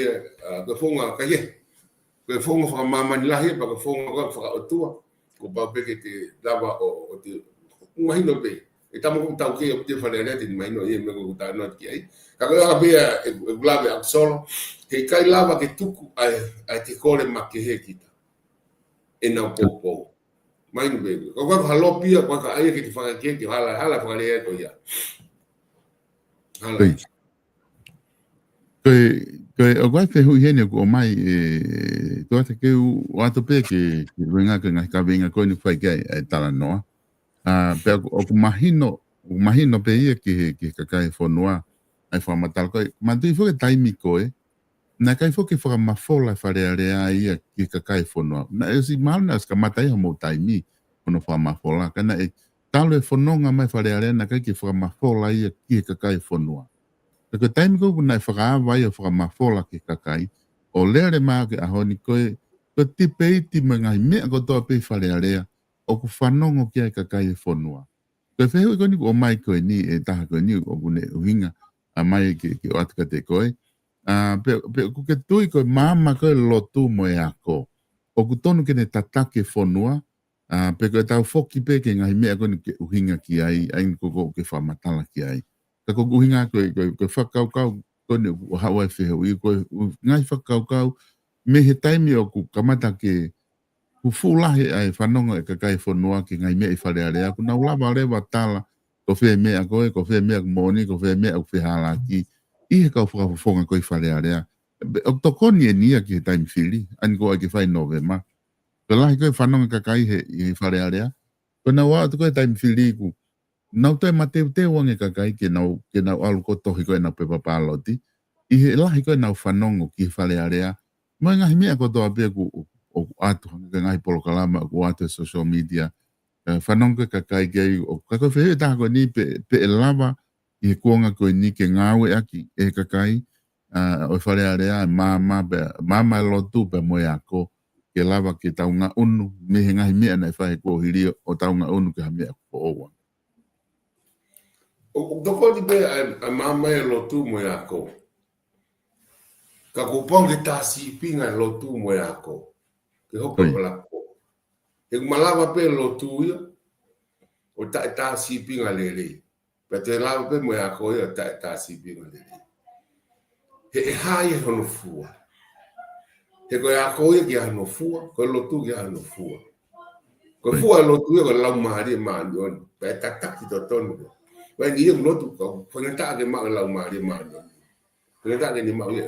ko fonga ka ye ko fongo fa mama ni lahi pa ko fongo ko fa otua ko ba pe ke te lava o te ngai no pe e tamo ko tau ke o te fa le te mai no ye me ko ta no ki ai ka ko be e glave absolo ke kai lava ke tuku ai te kore ma ke he kita e na popo mai no be ko ko halopia ko ka ai ke te fa ke hala fa le ko ya hala Ko o vai te hui hene ko mai to te ke o ato pe ke venga ke ngai ka venga ko ni fai ke tala noa pe o mahino pe ia ke ka kai fonua ai fa matal ko ma tu fo ke taimi ko na kai fo ke fa ma fola fa re ia ke ka kai fonua na e si mal na ska matai mo taimi ono fa ma fola kana e talo e fononga mai fa re na kai ke fa ma fola ia ke ka kai fonua. Ko taimi ko na whaka vai o whakamafola ke kakai, o lere maa ke ahoni koe, ko tipe iti mga mea ko toa pe whare area, o ku whanongo kia e kakai e whonua. Ko whehu ko ni o mai koe ni, e taha koe ni o kune uhinga, a mai ke o atika te koe. Pe ku ke tui koe mama koe lotu mo e ako, o ku tonu ke ne tatake whonua, pe koe tau whoki pe ke ngahi mea koe ni ke uhinga ki ai, ain ko ke whamatala ki ai. Ka ko uhinga ko whakaukau kone o hawa e whehu i ko ngai whakaukau me he taimi o ku kamata ke ku fulahe ai whanonga e kakai whanua ke ngai mea i whare area ku na ulawa rewa tala ko whea mea koe, ko whea mea moni, ko whea mea whehala ki i he kau whakafonga koe whare area o tokoni e nia ki he taimi whiri ani ko ai ke whai novema ko lahi koe whanonga kakai he whare area ko na waa koe taimi whiri ku nau te mateu te wange kakai ke nau alu ko tohi koe nau pepa paloti. I he lahi koe nau whanongo ki whale area. Mai ngahi mea ko toa pia ku o atu hanga ngahi polokalama ku atu social media. Whanongo kakai kei o kako whehe taha koe ni pe e lava i he kuonga koe ni ke ngawe aki e kakai. O whale area mama lotu pe moe ako ke lava ke taunga unu mehe ngahi mea na whahe kua hiri o taunga unu ke hamea ko owa. O toko di pe a mama e lotu mo ako. Ka kupong ke tasi pinga lotu mo ako. Ke hopo pelako. E malawa pe lotu ia. O tasi pinga lele. Pe te lawa pe mo ako ia tasi pinga lele. He hai hono fua. He ko ako ia ki hono fua, ko lotu ki hono fua. Ko fua lotu ia ko lau mahari maandon. Pe takaki to tonu. Vai dia lotu ko fangata ke ma lau mari mari fangata ke ni ma ye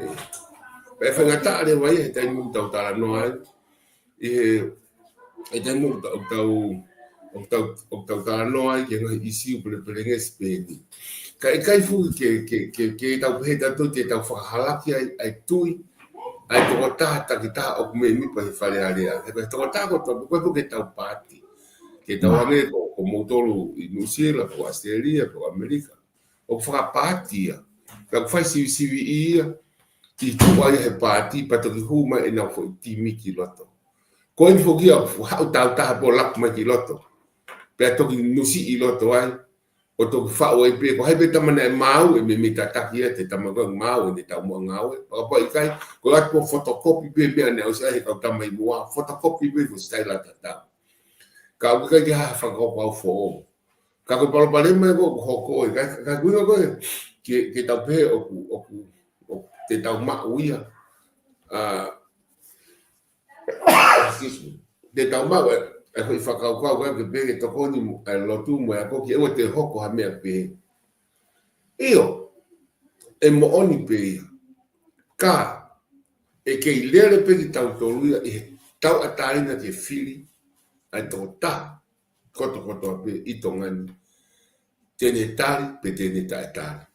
pe fangata le vai te mu tau tala no ai e te mu tau tala no ai ke ngai isi pele nge speni kai fu ke tau heta to te tau fahalaki ai tui ai to ta kita o me mi pa fale area e to ta ko to ke tau pati ke tau ame ko motolo i New Zealand, ko Australia, ko Amerika. O whakapatia. Ka whai sivi ia, ki tuai he pāti patoki huma e nau fo timi ki loto. Ko ni fo kia hau tau taha po lak mai ki loto. Pea toki nusi I loto ai, o toki whao e pe, ko hei pe tamana e mau e me mita taki e te tamaga mau e ne tau mua ngau e. Paka i kai, ko ati po fotokopi pe mea ne au sai he kau tamai mua, fotokopi pe ko stai la tatau. Ka au kai ki haha whakaopa au fo o. Ka ko palapale mai ko hoko e, ka kuinga koe, ke tau pe oku te tau mau ia. Te tau mau e hoi whakaukau koe ke pere tokoni lotu mo e koki ewa te hoko ha mea pe. Io, e mo oni pe ka e kei lere pe ki tau toruia e tau atarina ke fili ai tō ta koto pe I tongani. Tene tari pe tene tae tari.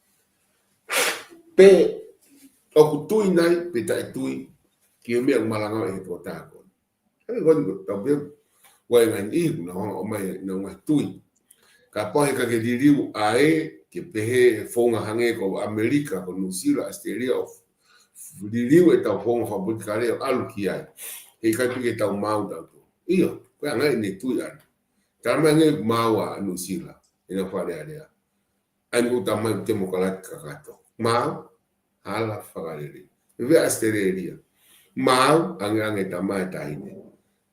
Pe oku tui nai pe tae tui ki o mea malanga e tō tāko. Hei koni tau pe wai ngai ihu na honga o mai na ngai tui. Ka pohe ka ke diriu ae ke pehe fonga hange ko Amerika ko New Zealand Australia of diriu e tau fonga fabutikare o alu ki ai. Hei kai pike tau mau tau to. Iyo, koe ngai ne tui ana. Tama ngai mau a New Zealand. Ina whare area. Ai uta mai te mokalati kakato. Mau, hala whakarere. Vea Australia. Mau, ange tamai tahine.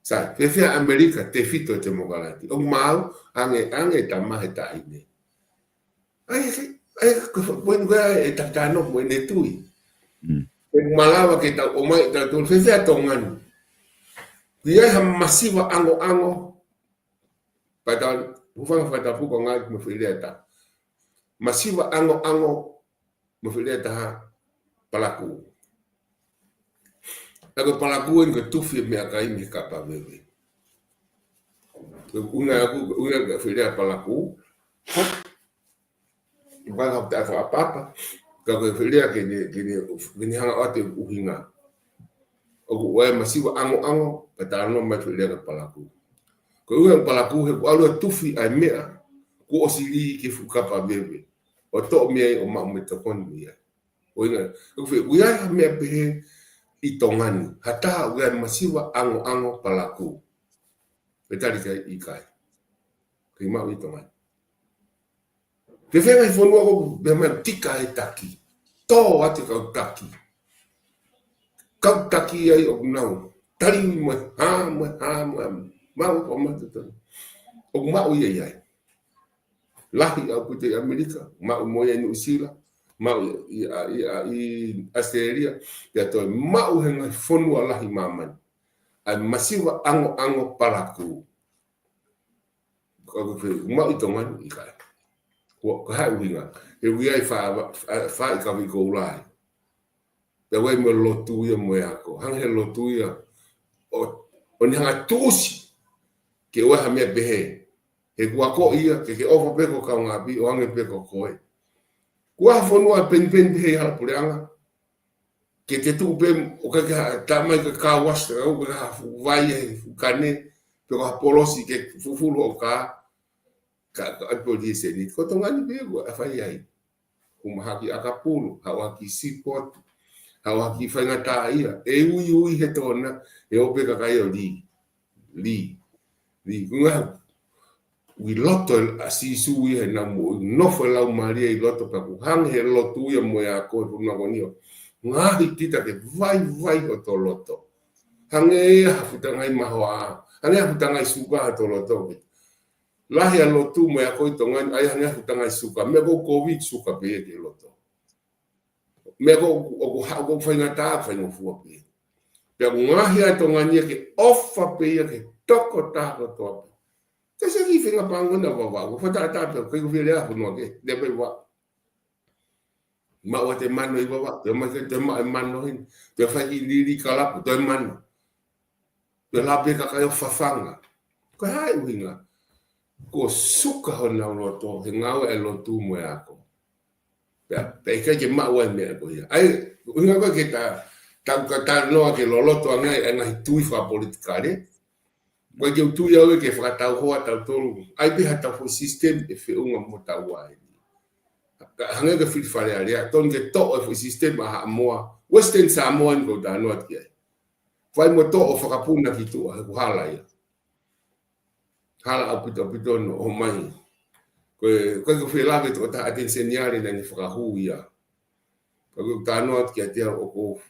Sa, fefea Amerika te fito te mokalati. O mau, ange tamai tahine. Ai, bueno, e tatano mo ne tui. E malawa ke tau o mai tau fefea tongani. Ia ha masiva ango. Pada ufanga fata puko ngai mo fileta. Masiva ango mo fileta palaku. Ako palaku en ke tufi me akai me kapa bebe. Unga fileta palaku. Ibang hapta fa papa. Kako fileta kini hanga ate uhinga. Oku wae masiva ango patano me fileta palaku. Ko uang palaku he alu tufi ai mea ko osili ke fukapa bebe o to mea o ma me tokoni ia o ina ko fe uia mea pe I tongani hata uia masiwa ango palaku petali kai ikai ke ma I tongani te fenga fonu ko be ma tika e taki to ati kau taki ai o nau tali mo ha mau o matuto o mau ia lahi au pute Amerika mau mo ia New Zealand mau I Australia ya to mau henga fonu lahi maman a masiwa ango palaku ko mau I tongan I kai ko ha winga e wi ai fa ka wi ko lai ya wai mo lotu ia mo ya ko hang he lotu ia o ni hanga tusi ke oha mea behe. He kua ko ia, ke ofa peko ka ngapi, o ange peko koe. Kua whanua pen behe hala pureanga. Ke te tupe, o ka tamai ka kawasta, o ka vai e fukane, peko ha polosi ke fufulu o ka atpodi seni. Ko tongani bego, a whai ai. Kumahaki akapulu, hawaki sipot, hawaki whaingata ia. E ui he tona, e ope ka kai o li. Kunga wi loto asisu I na mo no foi la maria I loto pa hang he loto ia mo ya ko na gonio nga hitita ke vai o to loto hange hafuta ngai mahoa hange hafuta ngai suka to loto la he loto mo ya ko to ngai ai hange hafuta ngai suka me go covid suka pe ke loto me go ha go foi ngata foi no fu pe pe nga he to ngai ke offa pe ke toko tako tope. Kasi ki finga pango na wawa. Fata tape ko vile a no ke de be wa. Ma wa te mano I wawa. Te mano hin. Te fa ki lili kala te mano. Te la pe ka ka fafanga. Ko hai winga. Ko suka hona loto he ngau e lotu mo yako. Pe ke ma wa me ko ya. Ai winga ko ke ta no ke loto ngai tui fa politikare. Wa ke tu ia ke fratau ho tau tolu ai be hata fo system e fe unga mota wai hanga ke fit fare ale ton ke to fo system ha moa Western Samoan ko da no ki ai fai mo to o whakapuna ki tu a hala ia hala a pito no o mai ko whilawe to ta atensioniare na ni whakahu ia ko ta no ki ai o ko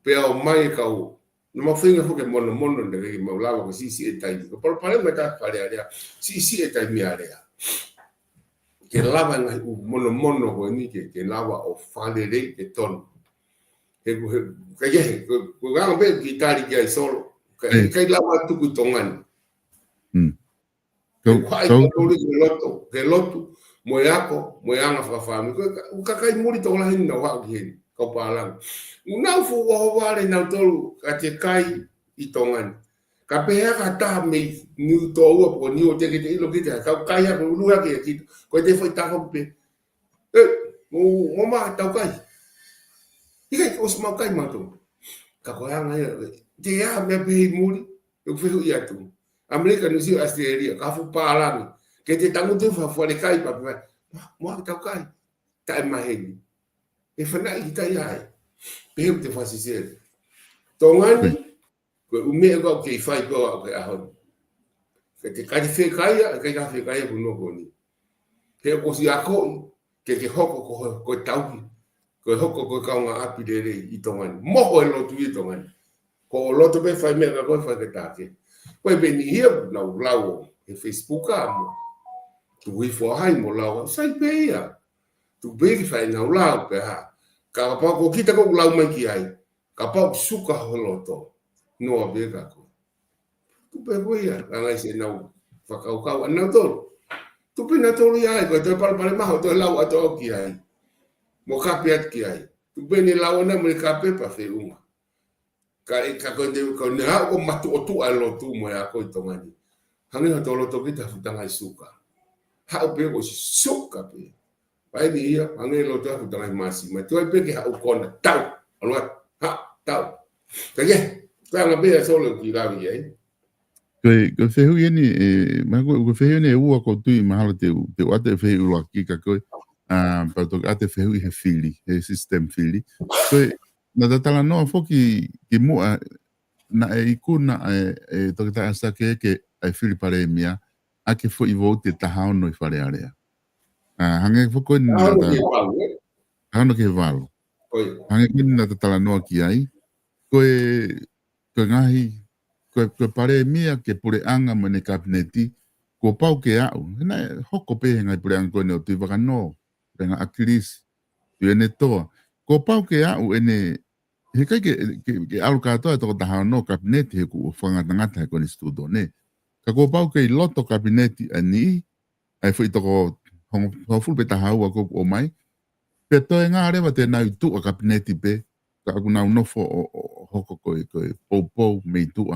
pea o mai kau no ma whinga fuke mono ne ke maulawa ko sisi e tai ko pare me ka pare area sisi e tai mi area ke lava na mono ko ni ke lava o fale re ke ton ke ga be gitari ke solo ke lava tu ku tongan ke lotu mo yako mo yanga fa fami ko ka kai muri to la hin na wa ki ko palang una fu wo wale na tolu ka te kai I tongan ka pe ka ta me ni to wo po ni o te ke lo ki te ka kai ha lu ha ke ki ko te foi ta ko pe mo ma ta kai ike os ma kai ma to ka ko hanga te ya me pe muri eu fui o ia tu America no Rio Australia ka fu palang ke te tangu te fa fo le kai pa mo ta kai ta ma he e fa na I ta ya pe te fa si se tongan ko me ko ke fai ko ke ahon ke te kai fe kai ke ka fe kai no ko ni ke ko si ako ke hoko ko tau ko hoko ko ka nga api de I tongan mo ko lo tu I tongan ko lo to be fai me ka ko fa ke ta ke ko be ni hier na lau e Facebook mo tu wi fo hai mo lau sai pe ya tu be fai na lau pe ha ka pa ko kita ko lau mai ki ai ka pa suka holoto no be ka ko tu pe ko ya nga se na fa ka na to tu pe na to ya ko to par ma to lau ato ki ai mo ka pe ki ai tu be ni lau na mo ka pe pa fe uma ka ko ne ha ko matu o tu alo tu mo ya ko to ngani hangi to lo to kita futanga suka ha pe ko suka pe pai ni ia hangi lo to futanga masi ma tu pe ke ha ko na tau alo ha tau ka ye ta nga be so lo ki la ye ko fe hu ni ma ko fe ni u ko tu ma hala te ate fe u la ki ka ko pa to ate fe hu he fili he system fili ko na tala no foki ki mo na ikuna to ta asa ke ai fili pare mia a ke fo I vote ta ha no I fare area hange fo ko na ta no ke valo hange ki na tala no ki ai ko ngahi ko pare mia ke pure anga mo ne kabineti ko pau ke au na hoko pe ngai pure anga ko ne tu va no nga akilis tu ene to ko pau ke au ene he kai ke alu katoa to ta no kabineti he ku fanga ngata ko ni studio ne ka ko pau ke loto kabineti ani ai foi to ko ful beta hawa ko o mai pe to nga reva te na tu kabineti pe ka ku na no fo hoko ko po me tu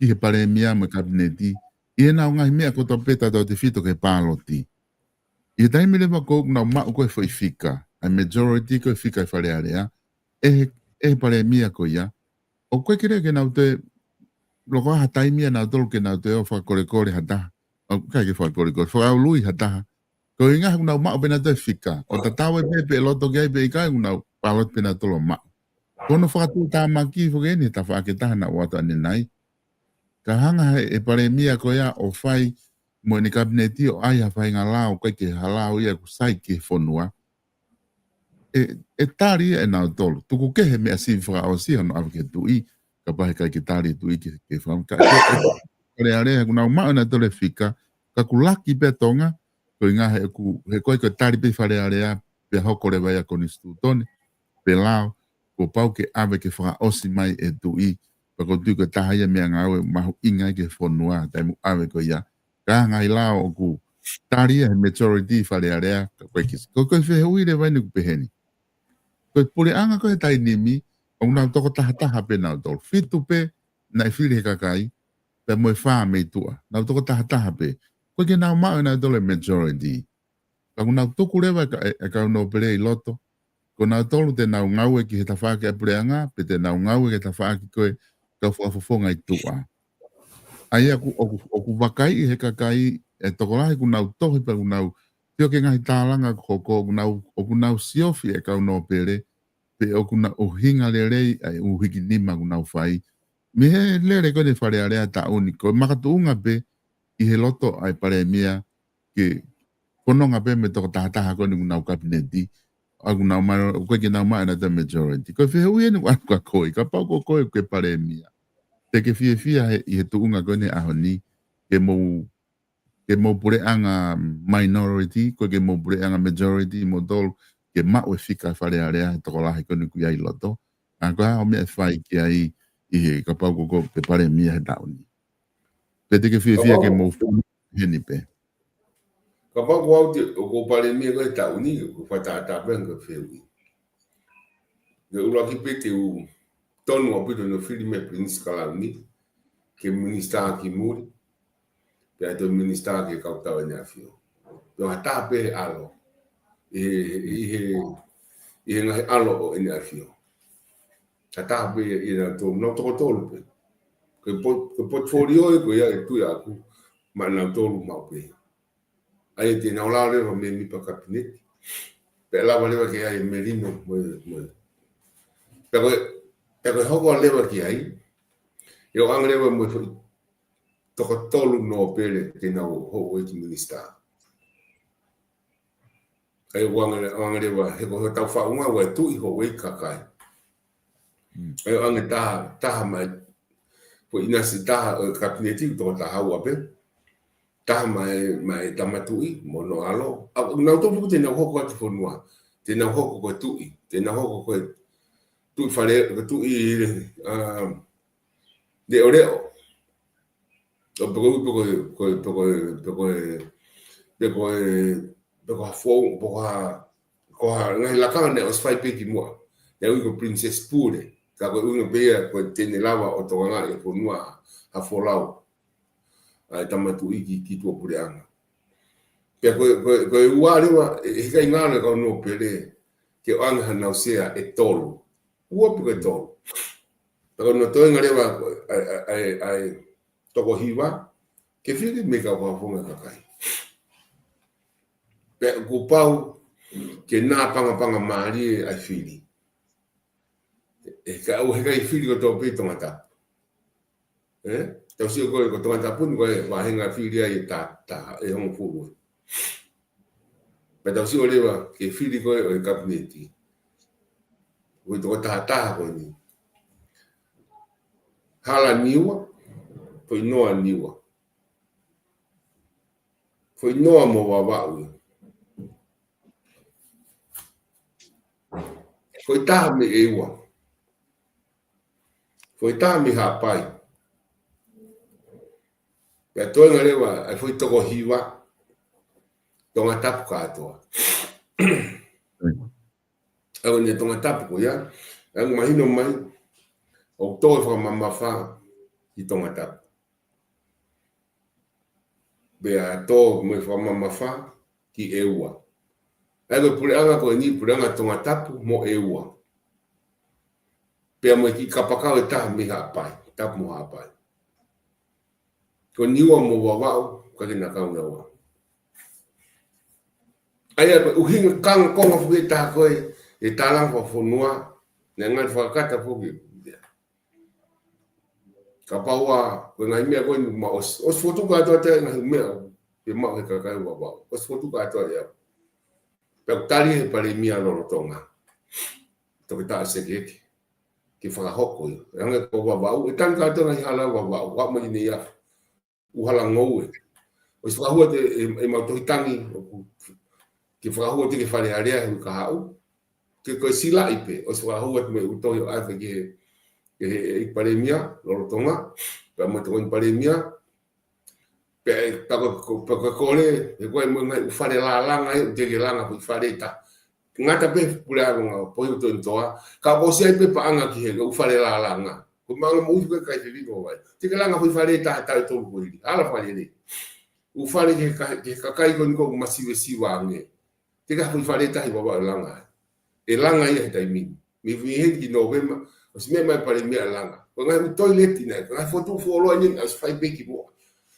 ki he pare mia me kabineti e na nga mia ko to peta do te fito ke paloti e dai me leva ko na ma ko foi fika a majority ko fika fare area e pare mia ko ya o ko kire ke na te lo ko hata mia na to ke na te o fa kore hata o ka ke fa kore fa lui hata ko inga na ma be na te fika o tatawe pe lo to ke be ka na palot pe na to lo ma kono fa tu ta ma ki fo ni ta fa ke ta na wa ta ni nai ka hanga e pare mia ko ya o fai mo ni kabineti o ai fa inga lao ko ke halao ia ku sai ke fonua e tari e na tolu tuku ke he me asi fra o si no ave tu I ka pa ka tari tu I ke fa ka re are ku na ma na tole fika ka ku laki betonga ko inga he ko tari pe fa re are pe hoko re vai ko ni stutone pe lao ko pau ke ave ke fra o si mai e tu I pa ko tu ka ta ya me nga ma inga ke fonua ta mu ave ko ya ka ngai lao ku tari e majority fa re are ko fe hui re vai ni ku pe ko pule anga ko tai nimi o na to ta pe na do fitu pe na fili ka kai pe mo fa me tua na to ta pe ko ke na ma na do le majority ka na to ku leva ka no pele loto ko na to te na ngawe ki ta fa ke pule anga pe te na ngawe ke ta fa ki ko ka fo ngai tua ai aku vakai he ka kai e to ko lai ku na to pe ku na tio ke ngai talanga ko na siofi e ka no pele pe o kuna o hinga le rei ai o hiki lima kuna o fai. Me he lere ko ne whare area ta uniko. Makatuunga pe I he loto ai pare mia ke kononga pe me toko tahataha ko ni kuna o kabineti. A kuna o mara, o koe ke nau maa na the majority. Ko whihe ui enu anu ka koi, ka pau ko koe ke pare mia. Te ke fia I he tuunga ko ne ahoni ke mo pure anga minority, ko ke mo pure anga majority, mo tolu ke mau e fika whare area he toko lahi ko ni kui ai loto. A ko ha o mea whai ki ai I he ka pau ko ke pare mia he dauni. Pe te ke fia ke mo heni pe. Ka pa ko au te o ko pare mia ko ta uni ko fa ta ben ko fe ui. De ula ki pe te u tonu o pito no filme Prince Kalani ke minister ki muri. Pe to minister ke ka ta nya fio. Yo ata pe alo. E ngai alo o nya fio. Ata pe ina to no to pe. Ke portfolio ko ya tu ya ku ma na to lu ma pe. Ai te na ola le me mi pa cabinet. Pe la vale que ai merino mo. Pero hoko lewa ki ai. Yo ang lewa mo toko tolu no pele te na ho ki minister. Ai wang lewa he ko ta fa unha wa tu I ho we kakai. Ai ang ta mai ko ina si ta cabinet to ta hawa pe. Ta mai tamatui mo no alo. Na to pu te na hoko te fonua. Te na hoko ko tui. Te na hoko ko tu fare tu I de oreo o poko fo ko ngai la kana os fai peki mo ya uko princess pure ka ko uno be ko tene lava o to nga e ko nua a folau ai tamatu ki to pure anga pe ko uare wa e kai ngana ko no pele ke anga na sea e tolu uo pe tolu. Pero no to ngare wa ai toko hiwa ke fili me ka wa fonga kakai. Pe ku pau ke na panga mari ai fili. E ka o he kai fili ko to pe to mata. Tau si ko to mata pun ko wa henga fili ai ta e hon fu. Pe tau si o lewa ke fili ko e kabineti. O to ta ko ni. Hala niwa, foi noa niwa. Foi noa mo wawau. Foi taha me ewa. Foi taha me hapai. Pea toi ngarewa, ai foi toko hiwa. Tonga tapu katoa. Au ne tonga tapu ko ya. Ang mahino mai. O toi whamamafa I tonga tapu. Bea tō me whamamafa ki eua. Ego pureanga ko ni pureanga tonga tapu mo eua. Pea mo ki kapakau e taha mi hapai. Tapu mo hapai. Ko niwa mo wawau kake na kauna wa. Aia uhinga kanga konga fuke taha koe e talang whafonua. Nga ngai whakata fuke. Kapaua ko ngai mea ko ma os fotu ka to te ngai mea pe ma ka ka wa os fotu ka to ya pe tali he pare mia no tonga to ta se ke fa hoko nga ko wa e tan ka to ngai hala wa mo ni ya u hala ngoe os fa ho e ma to tangi ke fa ho te ke fa area ka hau ke ko sila ipe os fa ho me u to yo afa ke e paremia lo tonga pa mo to paremia pe ta ko le e ko mo ngai fare la langa e te langa pu fare ta ngata pe pula ngo po to toa ka bo se pe pa anga ki he u fare la langa ko ma mo u ka te vivo vai te langa pu fare ta to ko ri ala fare ni u fare ke ka kai ko ko masive siwa nge te ka pu fare ta i baba langa e langa ia ta mi vi ki novembra os me mai pare mia langa. Ko ngai toilet ina, ngai foto folo ni as fai beki bo.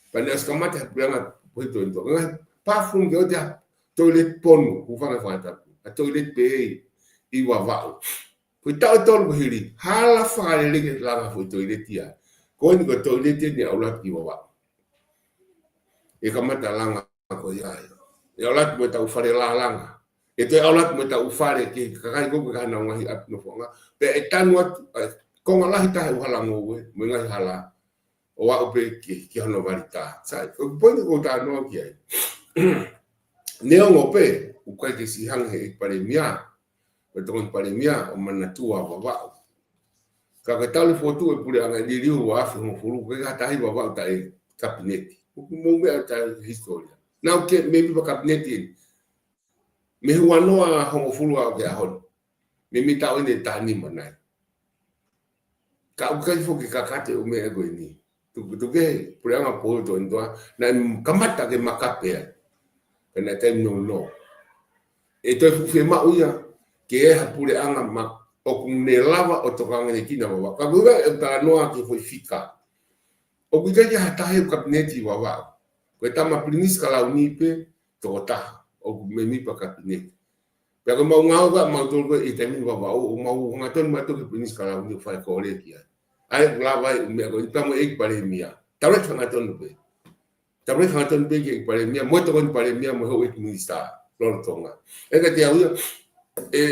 Pa nes kamata planga poito ento. Ngai parfum ke otia toilet pon ku fanga fata. A toilet pe I wa va. Ko tau tolu hiri, hala whare lege langa fo toileti ya. Ko ni ko toileti ni aulat ki wawa. E kamata langa ko ia. E aulat mo tau whare la langa. E te aulat mo tau whare ki kakai ko ka na ngahi ap no fonga. Pe e tanu atu, ko ngalahi tahe uhalango ue, mo ngahi hala. O wa upe ki hono varita. Sai, ko pointi ko ta no ki ai. Neo ngope, ukai ke si hang he pare mia. Betul pare mia o manatua wawa. Ka tau le fotu e pule anga di riu wa afu mo fulu ke ka tahi wawa ta e kabineti. Mo me ta historia. Now ke maybe ba kabineti. Me huanoa homo fulu au ke ahon. Me mi tau ine tani manai. Ka ukai fo ke kakate o me ego ini. Tu ke pule anga po to ndoa na kamata ke makape. Kena tem no. E to fu fe ma uia ke e hapure anga ma o kune lava o tokanga ne kina wawa. Ka gura e ta noa ke foi fika. O kuja ke hatahe o kabineti wawa. Ko tama primis kala unipe to ta o me mi pa kabineti. Pe ko mau ngau ga mau tol e temi wawa o mau ngaton ma to ke primis kala uni fa ko le kia. Ai lava me ko tama e pare mia. Tawe ngaton be. Tawe ngaton be ke pare mia mo to kon pare mia mo ho e minista lor tonga. E ka te au e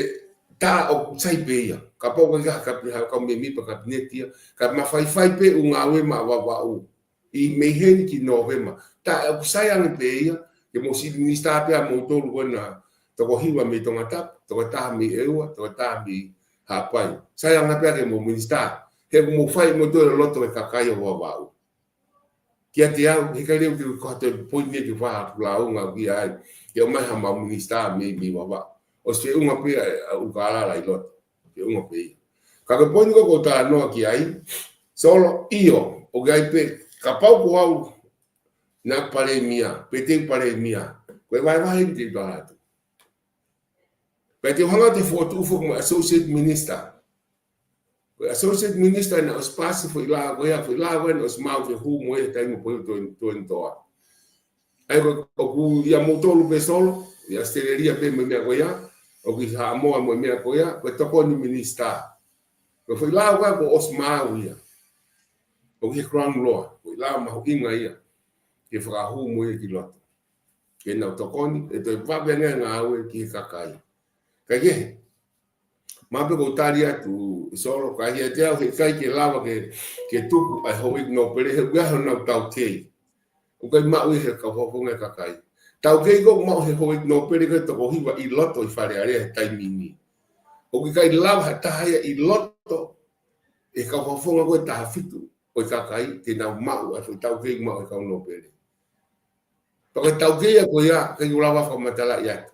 ta o sai pe ia ka po ka me mi pa kabineti ka ma fai pe unga we ma wa u i me hen ki novema ta o sai ang pe ia ke mo si minista pe a mo to lu na to ko hiwa me tonga tap to ta mi ewa to ta mi ha pai sai ang pe ke mo minista he mo fai mo to lo to ka kai wa u ki ati au he ka le ko to point ni ki fa la unga ki ai ke ma ha ma minista mi wa o se unha pe o kala la ilot ke unha pe ka ke poni ko ta no ki ai solo io o gai pe ka pau ko au na pare mia pe te pare mia ko vai te barato pe te hanga te foto ufo mo associate minister na espaço foi lá no smau que hu mo e tem mo to ai ko ia motolo pe solo ia steleria pe me goia o ki ha mo me goia ko toko ni minister ko foi lá ko osmau ia o ki crown law ko lá ma inga ia ke fra hu mo e ki loto ke na toko ni e to va venga nga we ki kakai ka ye ma pe ko taria tu solo ka ye te o kai ke lava ke tuku ai ho igno pere he ga na tau ke o kai ma we he ka ho nga kakai tau ke go mo he ho igno pere ke to hiwa i loto i fare area tai mini o kai lava ta ia i loto e ka ho nga ko ta fitu o kakai te na ma o tau ke mo ka no pere to ke tau ke ko ya ke lava fa matala ya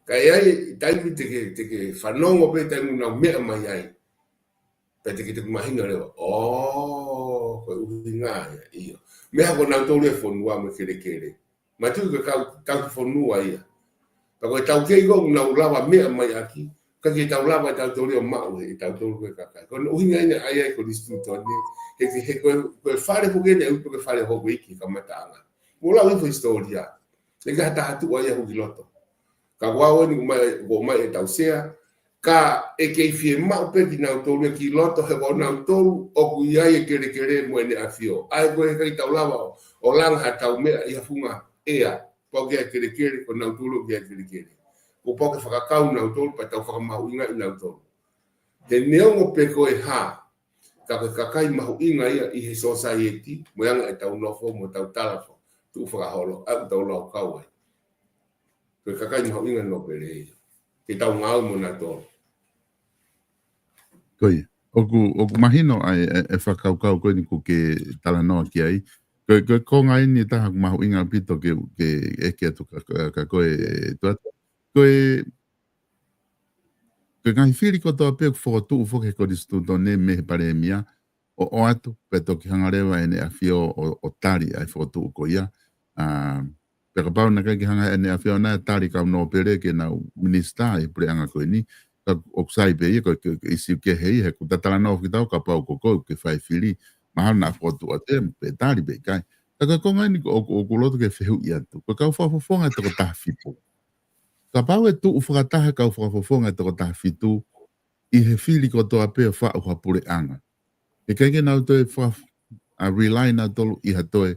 kai ai tai te ke fanongo pe tai na me mai ai pe te ke mahinga le ko uhinga ia me ha na to le fonua me kere ma tu ke ka fonua ia pa ko tau ke go na lava me mai aki ka ke tau lava tau to le ma o e tau to ke ka ko uhinga ai ko distrito ni he ko fare ko ke ne ko fare ho wiki ka matanga mo la historia le ka ta tu ai ho giloto ka wao ni mai tau sea ka e ke fie ma pe ki na to le ki loto he na to o ku ia e kere mo ne afio ai ko e ka lava o lang ha tau me ia funga ea po ke kere ko na to lo ke kere ko po ke fa ka na to pa tau fa ma inga na to te neo pe ko e ha ka kai ma inga ia i he society mo yang e tau no fo mo tau tala fo tu fa holo a tau lo ka wa ko kakai ni hoinga no pere ki tau ngau mo na to koi oku mahino ai e whakaukau koe ni ku ke tala noa ki ai ko ngai ni taha ku mahu inga pito ke eke atu ka koe tuata koe ngai whiri ko toa pe ku whakatu ufoke ko distu to ne me pare mia o atu pe to ki hangarewa ene a fio o tari ai whakatu ko ia pe ka pau na kai ki hanga ene a fio na tari ka no pere ke na minista e pre anga koe ni ka oksai pe ko isi ke hei he ku tatala no ki tau ka pau ko ke fai whiri mahal na whakatu a te pe tari pe kai ka konga ni o kuloto ke whihu i atu ka whafonga te ko taha whipo ka pau e tu ufakataha ka whafonga te ko taha whitu I he fili ko toa pea wha o hapure anga. E kenge nau toe wha a rely na tolu I ha toe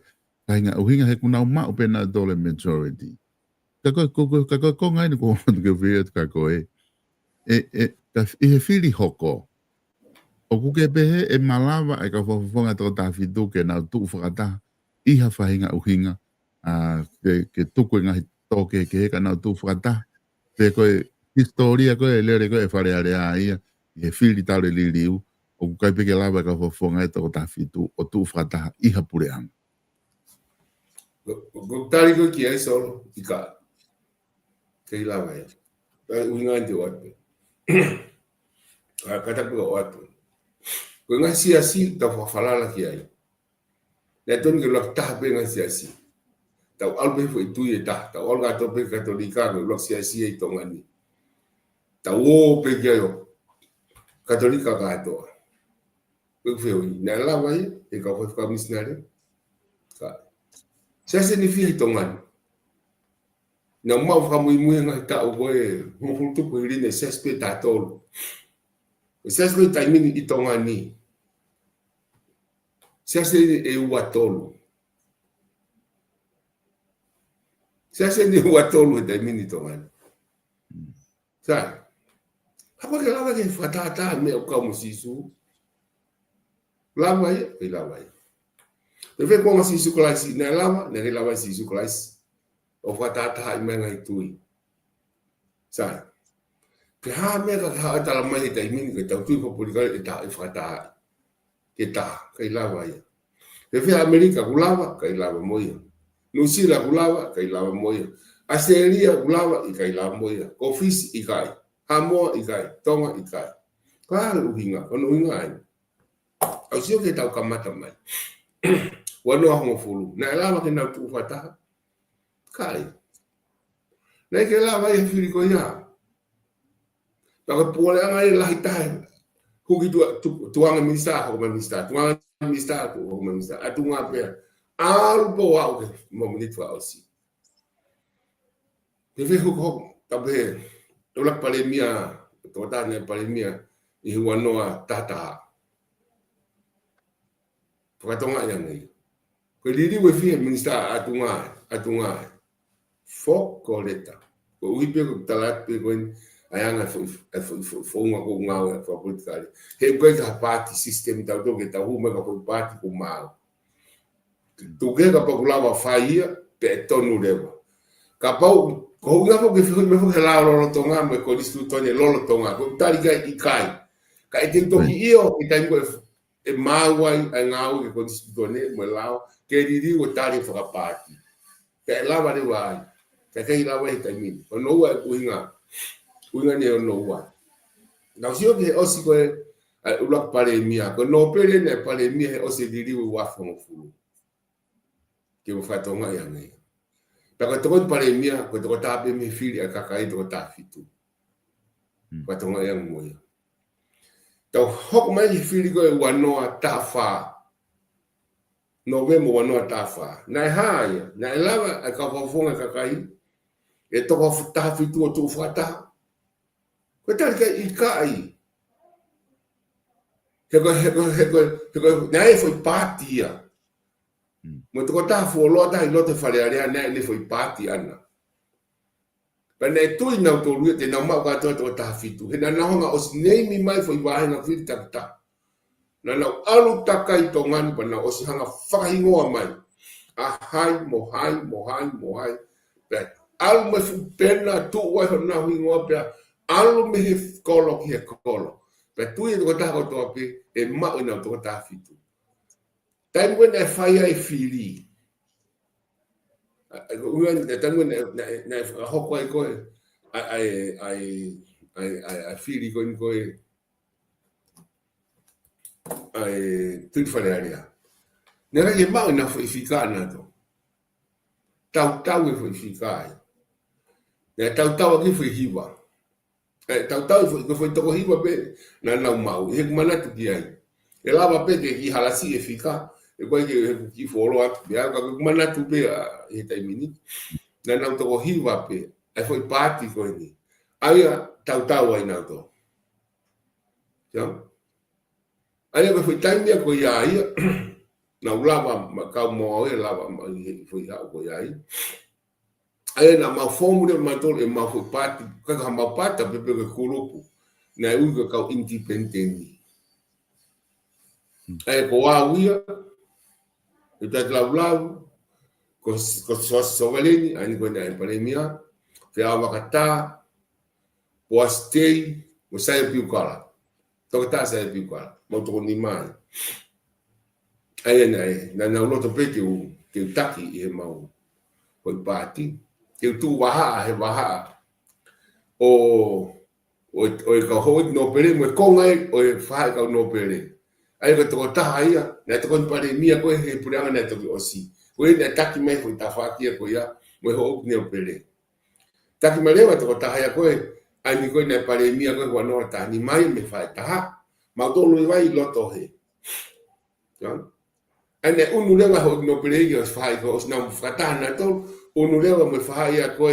kainga uhinga he kunau mao pe na tole majority. Ka koe ngai ni ko ke vea ka koe. I he fili hoko. O kuke pehe e malawa e ka whafonga tō tāwhitu ke nau tuu whakata I ha whahinga uhinga ke tuku ngahi tōke ke heka nau tuu whakata. Pe koe historia koe lere koe wharearea ia I he whiri tale liriu o kukai peke lawa e ka whafonga e tō tāwhitu o tuu whakata I ha pureanga. Ko tari koe ki ai solo I ka kei lawa ia. Uhinga ante o atu. Katapu o atu. Ko nga siasi ta whawhalala ki ai. Nea tonu ke lak taha pe nga siasi. Tau alpe fo I tui e taha. Tau alga tope katolika ke lak siasi e tonga ni. Tau o pe ki ayo. Katolika ka atoa. Ko feo I. Nea lawa I. E ka whawhika misnare. Siasi ni fihi tonga ni. Nea mau whakamui ngai ta o koe. Mufultupu I rine siasi pe tātolu. Siasi pe taimini I tonga ni. Siasa e watolu. Siasa ni watolu e mini tongan. Sa. Apa ke lawa ke fatata me o ka musisu. Lawa e lawa e. Pe fe ko musisu klasi na lawa, na lawa sisu klasi. O fatata I menga I tui. Sa. Ke ha me ka ha ta mai te mini ke tau tui ko polika e ta e fatata. Ke ta, kai lawa ia. E whea Amerika kulawa, kai lawa moia. Nusila kulawa, kai lawa moia. Australia kulawa, I kai lawa moia. Kofisi I kai. Hamoa I kai. Tonga I kai. Kāre uhinga, kono uhinga ai. Au sio ke tau kamata mai. Wano ahongo fulu. Na lawa ke nau tuu whataha. Kai. Nei ke lawa I whiriko ia. Taka puole anga I lahi tahe. Kuki tuanga minista ho minista tuanga minista ho minista atunga pe albo au ke mo minito ausi deve ho tabe tola palemia toda ne palemia I huanoa tata pokatonga yang nei ko lidi we fi minista atunga fokoleta ko uipe ko talat pe ko ayanga fo uma ko ngau ko politically he ko ka party system ta do ke ta uma ko party ko mal tu ke ka pakulawa faia pe tonu leva ka pau ko nga ko ke me fo hela lo tonga me ko distu tone lo tonga ko tari ga I kai te to ki io I tai ko e mawa ai ngau ke ko distu tone mo lao ke di o tari fo ka party ke lava de vai ke lava I tai min ko no wa ko hinga Uinga ne no wa. Na sio ke osi ko ulak palemia ko no pele ne palemia o se diri wa fo fulu. Ke o fatonga ya nei. Pa ko to palemia ko to ta be mi fili ka kai to ta fitu. Fatonga ya moya. To hok mai fili ko wa no ta fa. No vemo wa no ta fa. Na haya, na lava ka fonga ka kai. E to ta fitu o to fata. Ko tal ka I kai. Hego nei foi patia. Mo to ta fo lo ta I lo te fale area nei foi patia ana. Pa nei tu ina to lu te na ma ka to ta fitu. He na honga os nei mi mai foi wa na fitu ta. Na na alu takai to ngan pa na os hanga whakahingoa mai. A hai mo hai. Pa alu me fu pena tu wa na hingoa pa alu me he kolo ki he kolo. Pe tu I ko ta ko to pe e ma ina to ta fitu. Tai when I fire I fili. When the time when na hoko I go I fili go I tu fare area. Nera ye ma ina foi ficar na to. Tau e foi ficar. Ne tau aqui foi riba. Tau foi to hiwa pe na mau he mana tu ki ai e lava pe ke ki halasi e fika e ko ki follow up ya ko mana tu pe e tai mini na to hiwa pe e foi party ko ni ai tau ai na to ya ai ko foi time ko ia na ulava ka mo e lava foi ko ia ai na ma fomu de matol e ma foi parte ka ma parte pe pe ko na u ka independent ai ko ia e ta lau ko so valeni ani ko na pandemia que a vakata postei mo sai più kala to ta sai più kala mo to ni mai ai na lo to pe que taki e mau ko pati que tu waha o ka ho no pere mo ko ngai o fa ka no pere ai ko to ta ia na to kon pandemia ko e pura na to osi ko e taki mai ko ta fa ki ko ya mo ho no pere taki malewa to ta ia ko ani ko na pandemia ko no ta ni mai me fa ta ma to lu vai lo to he ya ane unu lewa ho no pere yo fa ko os na frata na to unu lewa mo fa ia ko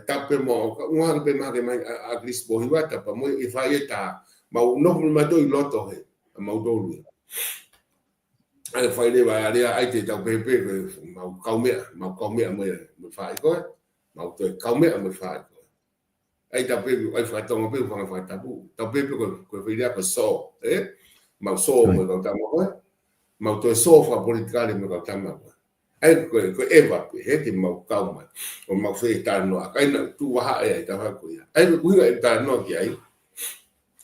tape mo ngwa pe ma ke mai a gris bo hiwa ta pa mo e fa ia ta ma no ma to lo to he ma do lu ai fa le va ale ai te ta pe ma ka me mo fa ko ma to ka me mo fa ai ta pe ai fa to pe fa ta bu ta pe ko fe dia ko so ma so mo ta mo ma to so fa politicale mo ta ma ai ko eva he te ma ka ma o ma fe ta no ai na tu wa ai ta fa ko ya ai ko ai ta no ki ai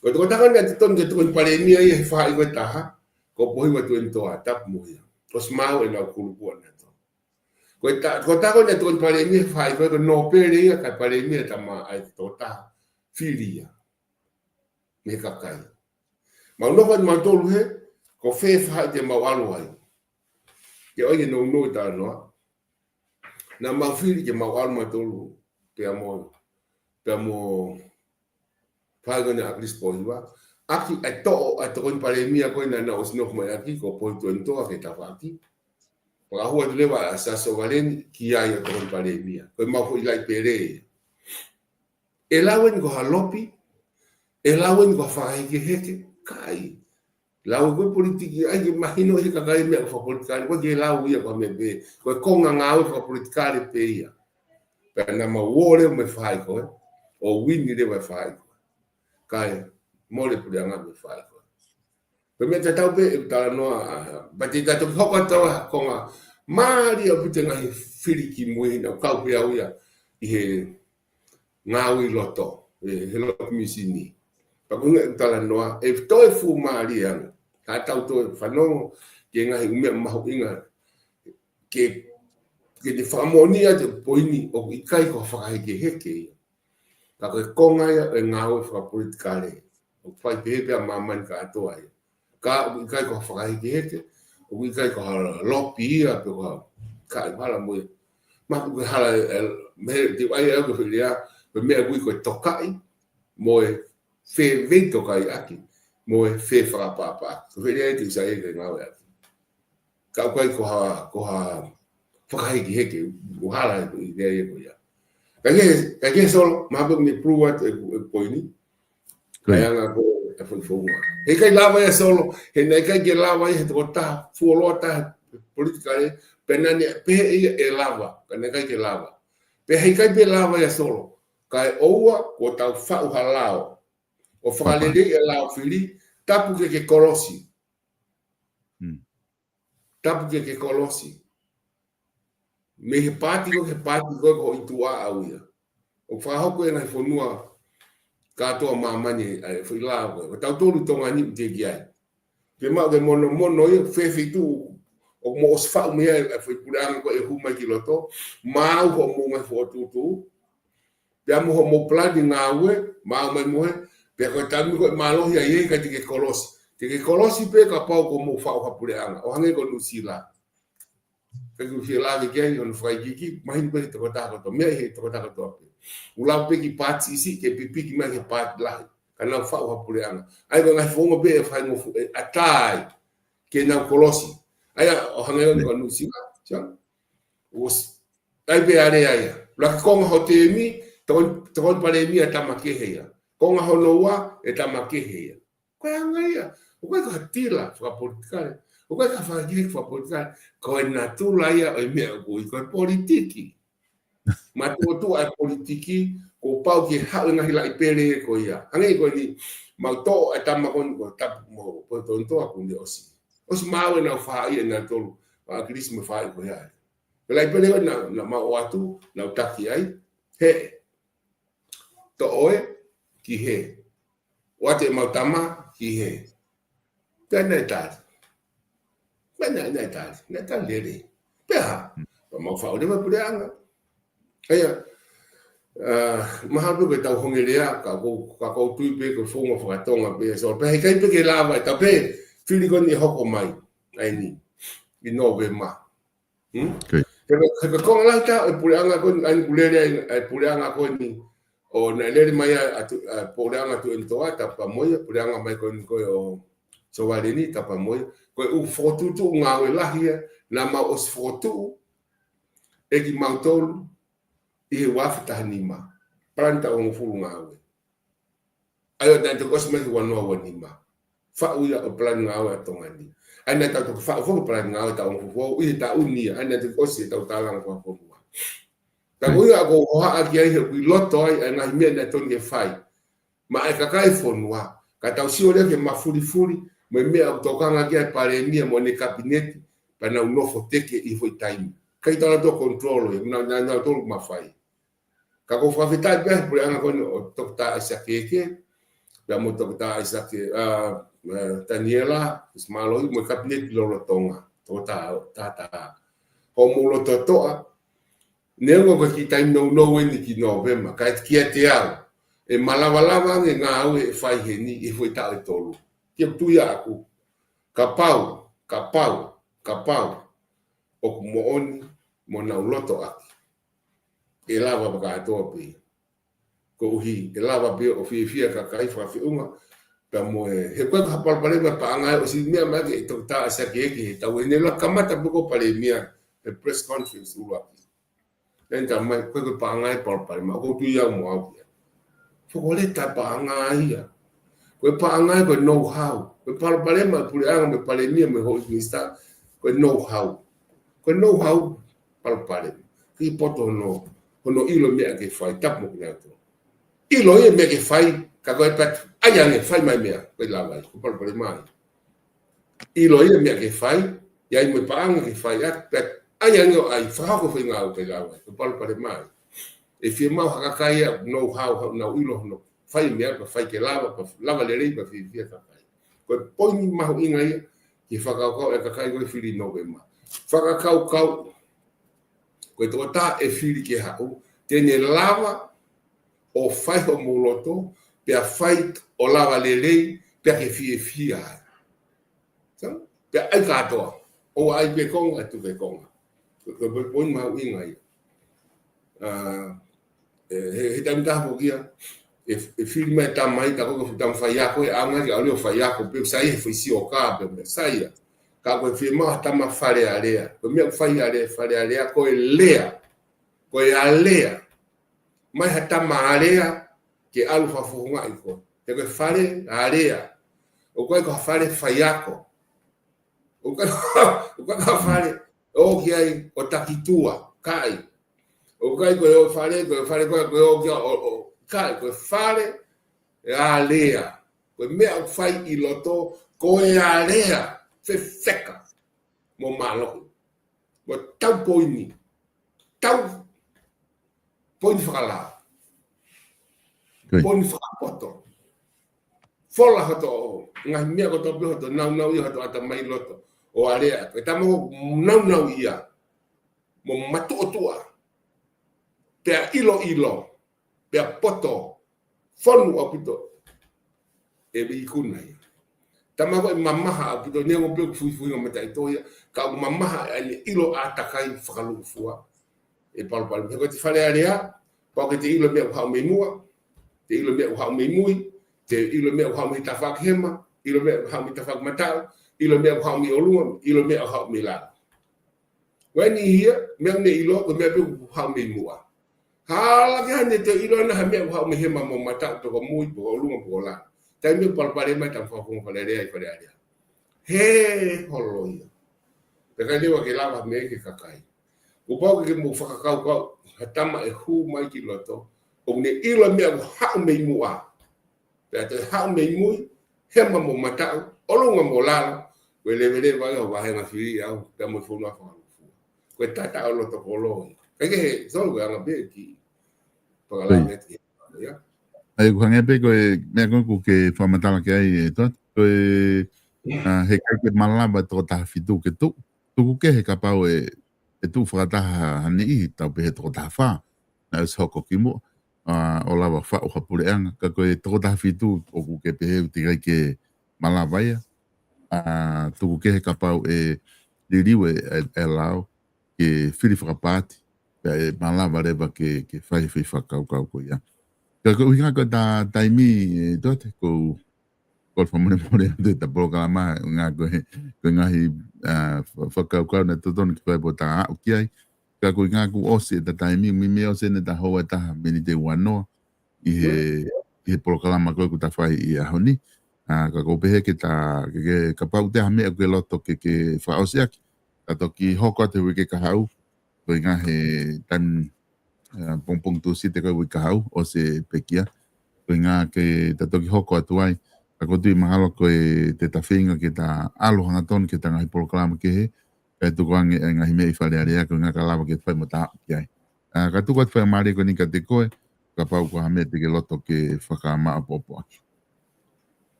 ko to ta kan ton ke ton pare mi ai fa ai ko ta ko po i tu to ata mo ya os ma e na ku po na to ko ta ko ne ton pare mi fa ai ko no pere ya ka pare mi ta ma ai to ta filia me ka kai ma no va ma to lu he ko fe fa te ma alu ai ke o no ta no na ma fili ke ma alu ma to lu pe amo fa go na akris po iwa aki a to kon pandemia ko na os no mai aki ko po to a que ta fati para rua de leva essa so valen que ai to kon pandemia ko ma foi lai pere e lawen go halopi e lawen go fa que heke kai lawen go politiki ai imagino que kai me fa politicare ko que lawen ia ko me be ko nga fa politicare pe ia per na ma wore me fa ko o winni deve fa kai mole pude anga me fai ko pe me ta be ta no ba ti ta to ko ta ko ma mari o putenga filiki moina ka ku ya uya i ngawi loto he lo misini pa ku ta no e to e fu mari an ka ta to fa no ke nga me ma inga ke de famonia de poini o i kai ko fa ke heke ka ko nga ya ngawi fa politicale fai pepe a mamãe ka to ai ka kai ko fai gete o kai ko lopi a pe ka hala mo ma ko hala me di ai e ko filia me ko tokai mo fe vento kai aqui mo fe fra papa so filia ti sai ke na wa ka ko fai gete o hala idea ko ya ka solo ma me prova ko ni kaya nga ko e foi fonga e kai lava e solo e nei kai ke lava e to ta fuolota politicale penani pe e lava kana kai ke lava pe he kai pe lava e solo kai oua ko ta fa u halao o fale de e lao fili tapu ke kolosi tapu ke kolosi me he pati ko ko itua auia o fa hoko na fonua ka to mamani ai foi lá o tau tolu tonga ni te giai pe ma de mono e fe tu o mo os fa me foi purang ko e huma kiloto ma o mo me foto tu pe mo mo plan di ngawe ma mo pe ko tamu ko ma lo ya ye ka te kolosi pe ka pa ko mo fa o purang o hange ko nusila ka ku hila de gen on fai gigi ma hin pe to ta ko me he to ta ko ula pe ki pati si ke pipi ki mai ke pat la kana fa wa pule anga ai go ngai fongo be fa ngo atai ke na kolosi ai o hanga no no si cha os ai be are ai la ko ho te mi to pare mi ata ma ke he ya ko ho no wa eta ma ke he ya ia. O kai ka tila fa politika. O kai ka fa ki fa politika. Ko na tula ia o me ko politiki. Ma tu ai politiki ko pau ki ha nga hila ipere ko ia. Angai ko ni mau to e tama kon ko tap mo po tonto aku ni osi. Osi mau na fa ia na tolu. Ma kris me fa ko ia. Pela ipere na mau atu na taki ai. He to oe ki he. Wate mau tama ki he. Tena tal. Mana na tal. Na tal lere. Pea. Mau fa o de ma puleanga. Aya. Mahapu ke tau hongelea ka ko tui pe ko fonga whakatonga pe so pe kai pe ke lava ta pe fili ko ni hoko mai ai ni i November ke ko la ta e puleanga ko ai puleanga e puleanga ko ni o na le mai a puleanga tu entoa ta pa moia puleanga mai ko o so vale ni ta pa moia ko u fotu tu ngawe la hia na ma os fotu e ki mautol I wafta nima planta o fulu ngawe ayo tanto kosme ko no wanima fa uya o plan ngawe tongani ana ta to fa fo plan ngawe ta o fo I ta unia ana to kosi ta talang ko fo ta uya ko ha aki ai ko loto ai ana me na to nge fai ma ai ka kai fo noa ka ta si ole ke mafuri me to kanga ki pare ni mo ne kabineti pa na no fo teke I fo time kai ta do control na to ma fai ka ko fa vital be por anga ko tokta isa keke ya mo tokta isa ke Daniela smalo mo kabinet lo tonga tota tata o mo lo totoa nengo ko ki time no ni ki November ka ki atea e malavalava nge ngawe fai heni I foi ta tolu ki tu ya aku kapau o mo oni mo na loto aki e lava baka to pe ko hi e lava be o fia ka kai fa fi uma pa mo he ko ka pal pale pa anga o si mia ma ke to ta sa ke ta we ne la kamata buko pale mia e press conference ua en ta mai ko pa anga pal pale ma ko tu ya mo au fo ko le ta pa anga ia ko pa anga ko know how ko pal pale ma pu anga me pale mia me ho ni sta ko know how pal pale ki poto no ono ilo me ke fai tap mo na to ilo e me ke fai ka ko pat aya ne fai mai me ko la vai ko por mai ilo e me ke fai ya me paang ke fai at pat aya no ai fa ko fai ngau ko la vai ko por mai e fi mau ha ka ya know how na ilo no fai me ka fai ke lava le rei pa fi ka fai ko poi ma ho inga ia ki fa ka ko e ka kai ko fi November fa ka kau ko to ta e fili ke ha tene lava o fai o moloto pe a fai o lava lelei pe ke fia so pe ai ka to o ai pe kong atu pe kong ko pon ma winga he tam ta ho kia e fili me ta mai ta ko tam fai ya ko anga ya o fai ya ko pe sai foi si o ka pe sai ka ko fi ma ta ma fare area ko me fai area ko lea ko alea mai hata ma area ke alfa funga iko te ko fare area o ko fare faiako o ko fare o ki ai o takitua kai o kai ko fare ko kai ko fare area ko me fai iloto ko area se seca mo malo mo tau poini tau poini fala poini fapoto fola hoto nga mia ko to hoto nau ia hoto ata mai loto o area ko tamo nau ia mo matu tua pe ilo pe poto fonu apito e bi kunai tama ko mamaha pito ne mo pe fu ngam ta ito ka mamaha ali ilo atakai fakalu fua e pal ko ti fale area pa ke ti ilo me ha me mua te ilo me ha me mui te ilo me ha me tafak hema ilo me ha me tafak matau ilo me ha me olua ilo me ha me la when here me ne ilo ko me pe ha me mua hala ke ne te ilo na me ha me hema mo matau to ko mui ko olua ko la tai me palpare mai tam fa con le ai fare aria he holoia pe ka lewa ke lava me ke kakai o pau ke mo fa ka ka hatama e hu mai ki loto o ne ila me ha me mua pe te ha me mui he ma mo mata o lo mo la we le vede va ga na fili au da mo fu na fa ko tata o lo to kolo ke so ga na be ki para la net ya ai ko hanga pe ko me ko ke fa matala ke ai to ko he ka ke malaba to ta fitu ke tu ke he ka pau e tu fa ta hani ta pe to ta fa na so ko ki mo o lava fa o hapure anga ka ko to ta fitu o ku ke pe ti ke malaba ya tu ke he ka pau e liriwe e lao ke fili fa pati pe malaba reba ke fai fa ka ko ya ko hinga ko ta taimi dote ko fa mone de ta programa nga ko nga hi fa ka na to don ko bota o ki ai ka ko nga ko ose ta taimi mi ose ne ta ho ta mini de wano i programa ko ta fai i honi ka ko be ke ta ke ka pa te ha me ko loto ke fa ose aki ta to ki hoko te ke ka hau ko nga he tan pong tu si te ko ka hau o se pekia ko nga ke ta to ki hoko atu ai ko tu mahalo ko te ta finga ke ta alo hanga ton ke ta ngai programa ke he ka tu ko ngai me fa le area ko nga ka lava ke fa mota ki ai ka tu ko fa mari ko ni ka te ko ka pa ko ha me te ke loto ke fa ka ma popo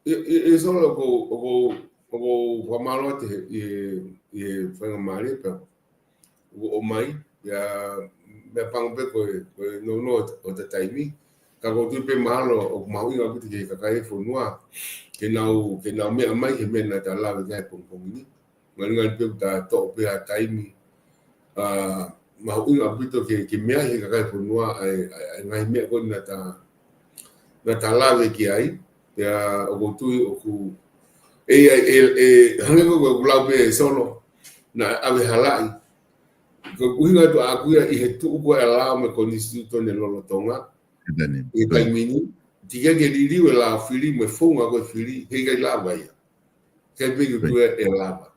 e solo ko fa malo te e fa mari pa o mai ya me pang pe ko no o te taimi ka ko tu pe malo o mau inga puti ke ka kai fo noa ke nau me mai he me na ta la ga pong ni ngal pe ta to pe a taimi mau inga puti ke me he ka kai fo noa ai ngai me ko na ta la ki ai ya o tu o ku hange ko la pe solo na ave halai ko kuinga to akuia i he tu ko ala me konstituto ne lolo tonga e kai mini diga ke diri la fili me fonga ko fili he ga la vai ke be ku e lava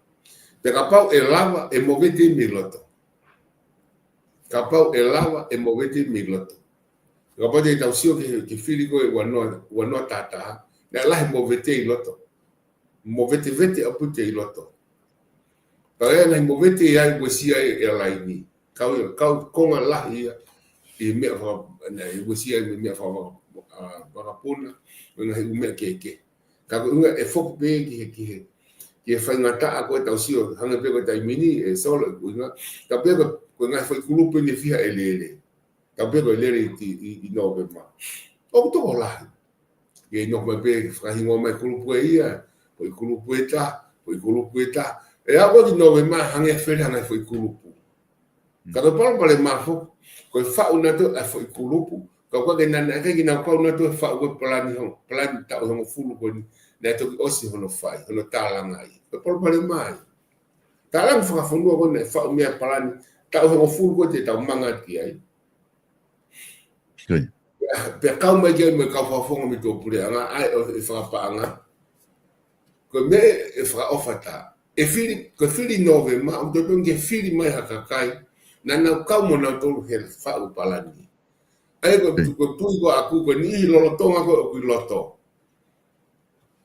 pe kapau e lava e movete mi loto kapau e lava e movete mi loto kapau de tausio ke fili ko e wano tata na la movete i loto movete vete apute i loto Kaya ngai movete ai wesia e laini. Kau konga lahi e me fa na wesia me fa ba puna ngai me ke. Ka unga e fok be ki fa ngata ako ta usio hanga pe ko tai mini e solo unga ka pe ko ngai fa kulupe ni fia elele. Ka pe ko lere i no be ma. O to la. Ye no me pe fa hingo mai kulupe ia, po kulupe ta. E ako di nove ma hange fere hange foi kulupu. Kada pala ma fo ko fa una to a foi kulupu. Ka ko ke nana ke kina ko una to fa ko plan ta o fulu ko na to osi hono fai hono tala ngai. Ko pala mai. Tala fa fo no ko ne fa me plan ta o fulu ko te ta manga ki ai. Pe ka me ke me ka fa fo mi to pure anga ai o fa pa anga. Ko me e fa ofata e fili nove ma o to nge fili mai hakakai na ka mo na to he fa u palani ai ko tu aku ko ni lo tonga ko loto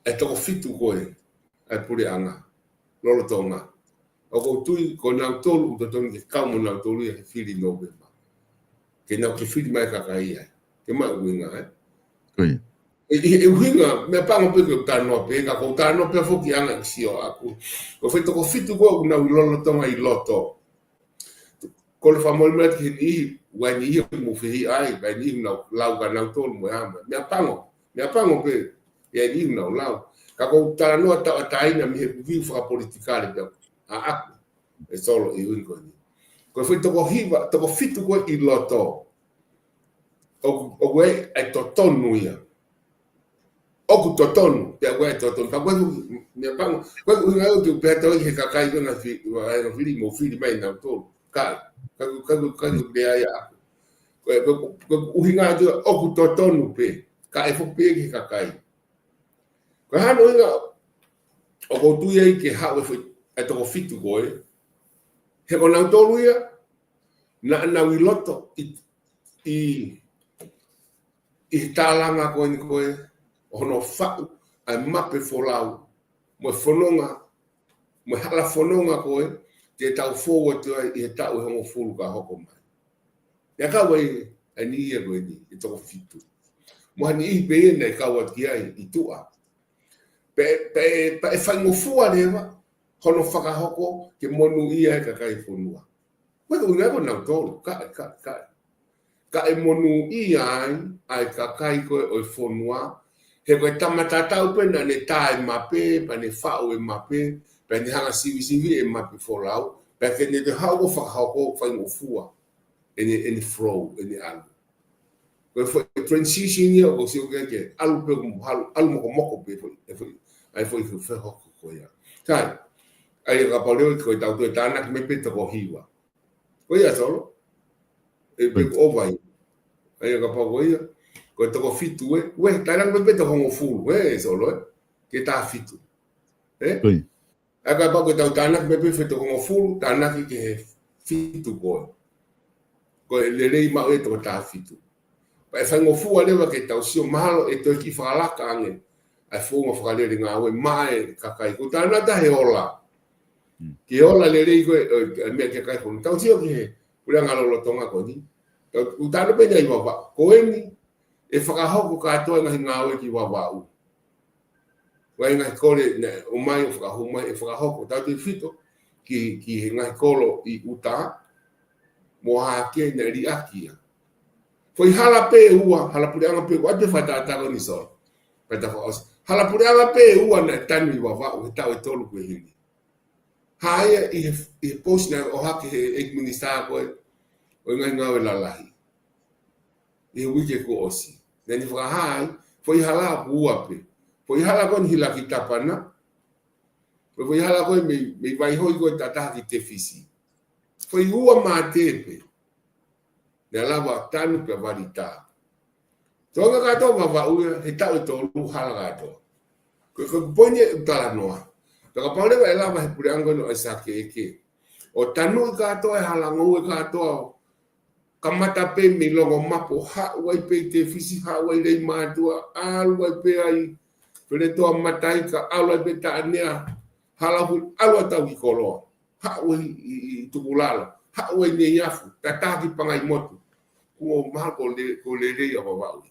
e to fitu ko e pure anga lo tonga o ko tu ko na to u to nge ka mo na to he fili nove ma ke na ke fili mai hakakai ai ke ma winga e winga me pa mo pe ta no pe ka ko ta no pe fo ki anga sio aku ko feito ko fitu ko na lo tonga i loto ko le famol met ki ni wa ni mo fi ai ba ni no lau ga na to mo ama me pa mo pe e ni no lau ka ko ta no ta ina mi vi fa politikale pe aku e solo e winga ni ko feito ko hiva to ko fitu ko i loto o we ai to tonu ya oku totonu ya gwa totonu ka gwa me pa gwa nga o tu peto he ka kai na fi wa no fili mo fili mai na to ka de ya ko uhinga jo oku totonu pe ka e fo pe ka kai Ka hano inga o ko tu ye ke ha we e to fitu ko e he ko na tolu ia na wiloto i talanga ko ni ko e ono fa ai mape folau mo fononga mo hala fononga ko e te tau forward e tau e hongo fulu ka hoko mai ya ka we ani ia ko ni e to fitu mo ni I be ne ka wa ki ai I tua pe fai mo fua leva hono whakahoko ke monu ia ka kai whonua. Whether we never know tolu, ka e monu ia ai ka kai koe o whonua, he koe tamata tau pena ne tae mape, pa ne whao e mape, pa ne hanga siwi e mape wholau, pa ke ne te hao whakahoko whai mo fua, e ne flow, e ne alu. Koe transition ia o si o ke alu pe alu moko pe ai foi que foi hoko koia. Kai, ai ka paleo ko tau te tana me peta ko hiwa. Koia solo. E pe ovai. Ai ka pa koia. Ko to ko fitu we tana me peta ko fulu, solo ke ta fitu. Ai ka pa ko tau tana me peta ko fulu, tana ke fitu ko. Ko le rei ma e to ta fitu. Pa fa ngo fu ale wa ke tau sio malo e to ki fala ka nge. Ai fonga whakalere ngā oe mai kakai ko tāna ta he ola. Ki ola le rei koe mea ke kai kono. Tau tio ki he ura ngā lolo tonga ko ni. Tau tāna pena I wawa. Ko eni e whakahoko kātoa ngahi ngā oe ki wawa u. Wai ngahi kore o mai o whakahumai e whakahoko. Tau te whito ki he ngahi kolo I uta mo hake na ri akia. Foi hala pe ua, hala puri anga pe ua te whataatako ni sora. Peta whaos. Hala pure ala pe ua na tanu I wawa o he tau e tolu koe hini. Haia I post na o hake he ekministaa koe o ngai ngau e lalahi. I wike ko osi. Nani whakahai, foi hala ua pe. Foi hala koe ni hila ki tapana. Foi hala koe me vaihoi koe tataha ki te fisi. Foi ua maa tepe. Ne alawa tanu pe varita. Tonga katoa wawa ua he tau e tolu hala katoa. Ko ponye utala noa. Taka paule wa elama he pure ango no esake eke. O tanu I katoa e halango e katoa. Kamata pe me longo mapo ha wai pe te fisi ha wai rei mātua. Alu wai pe ai. Pere toa matai ka alu wai pe ta anea. Halahu alu atau I koloa. Ha wai I tukulala. Ha wai ne yafu. Tataki pangai motu. Kuo maha ko le rei a wawau.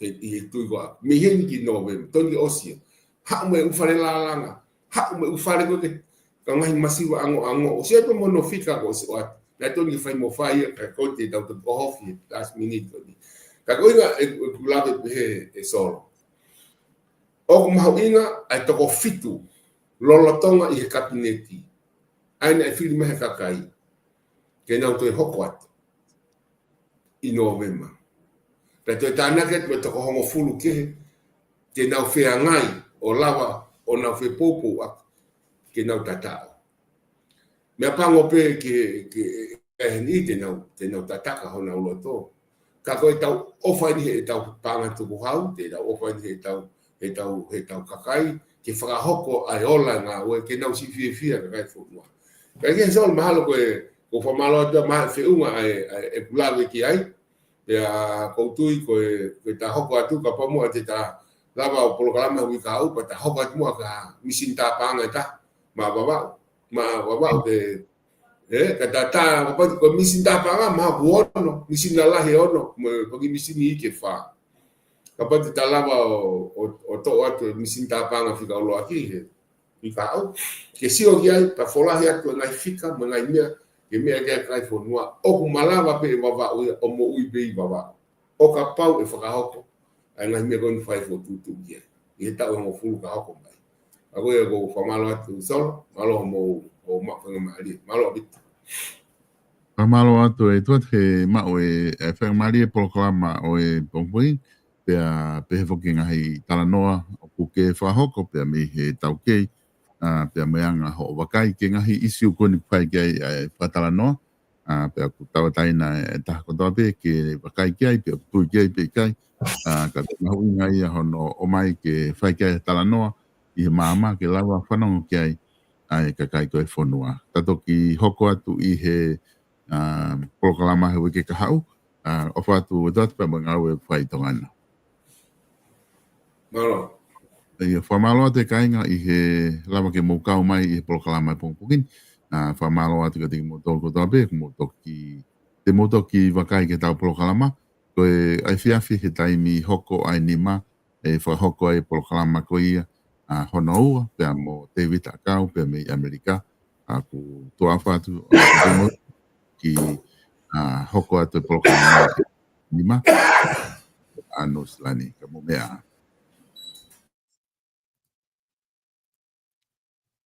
I tui koa. Me heni ki November, toni osia. Ha me ufare lalanga. Ha me ufare koe ka ngahi masiwa ango. O sepe mono fika ko se wat. Na toni fai mo fai ka kote tau te ohofi last minute toni. Ka koinga e kulave he solo. O mahu inga ai toko fitu. Lolotonga I he kabineti. Aina e whiri mehe kakai. Ke nau toi hoko atu. I November. Pe te tānake te toko hongo fulu ke te nau whea ngai o lawa o nau whe popo ke nau tatao. Mea pango pe ke ni te nau tataka ho nau loto. Ka koe tau ofai ni he tau panga tuku hau, te tau ofai ni he tau kakai, ke whakahoko ai ola ngā oe ke nau si fia kakai whunua. Ka ke sol mahalo koe ko whamalo ata maha whiunga e pulawe ki ai, ya koutui koe ta hoko atu ka pamua te ta lava o polokalama hui ka au pa ta hoko atu mua ka misin ta panga ta ma wawau te ka ta wapati ko misin ta panga ma buono misin la lahi ono pagi misin I ke fa ka pati ta lava o to atu misin ta panga fika ulo aki he ka au ke sio ki ai pa folahi atu ngai fika ngai mea ke mea kia kai whonua, oku malawa pe wawa o mo ui pei wawa. O ka pau e whakahoko, ai ngahi mea koni whai whotutu kia. I he tau mo fulu ka hoko mai. A koe e ko whamalo atu solo, malo mo o mawhanga maari, malo abitu. Whamalo atu e tuat he mao e whanga maari e polokalama o e pongpui, pea he whoki ngahi talanoa o kuke whahoko, pea me he tau kei, pea meanga ho wakai ke ngahi isiu koni pai ke whatala noa, pea ku tawa taina e taha kotoa pe ke wakai ke ai, pea tui ke ai pe kai, ka mahu inga ia hono o mai ke whai kia talanoa i he māma ke lawa whanongo ki ai ai ka kai koe whanua. Tato ki hoko atu i he proklama he wike ka hau o whatu o datu pa mga aue whai tongana. Malo. Ia whamalo ate kainga i he lawa ke mokau mai i he proklama pongpongin. Whamalo ate ka tiki motor ko tabe, te motoki wakai ke tau proklama. Koe ai whiawhi he taimi hoko ai nima e whahoko ai proklama ko ia hono ua pia mo David Akau pia me Amerika ku toa whatu ki hoko atu proklama nima anus lani ka mo mea.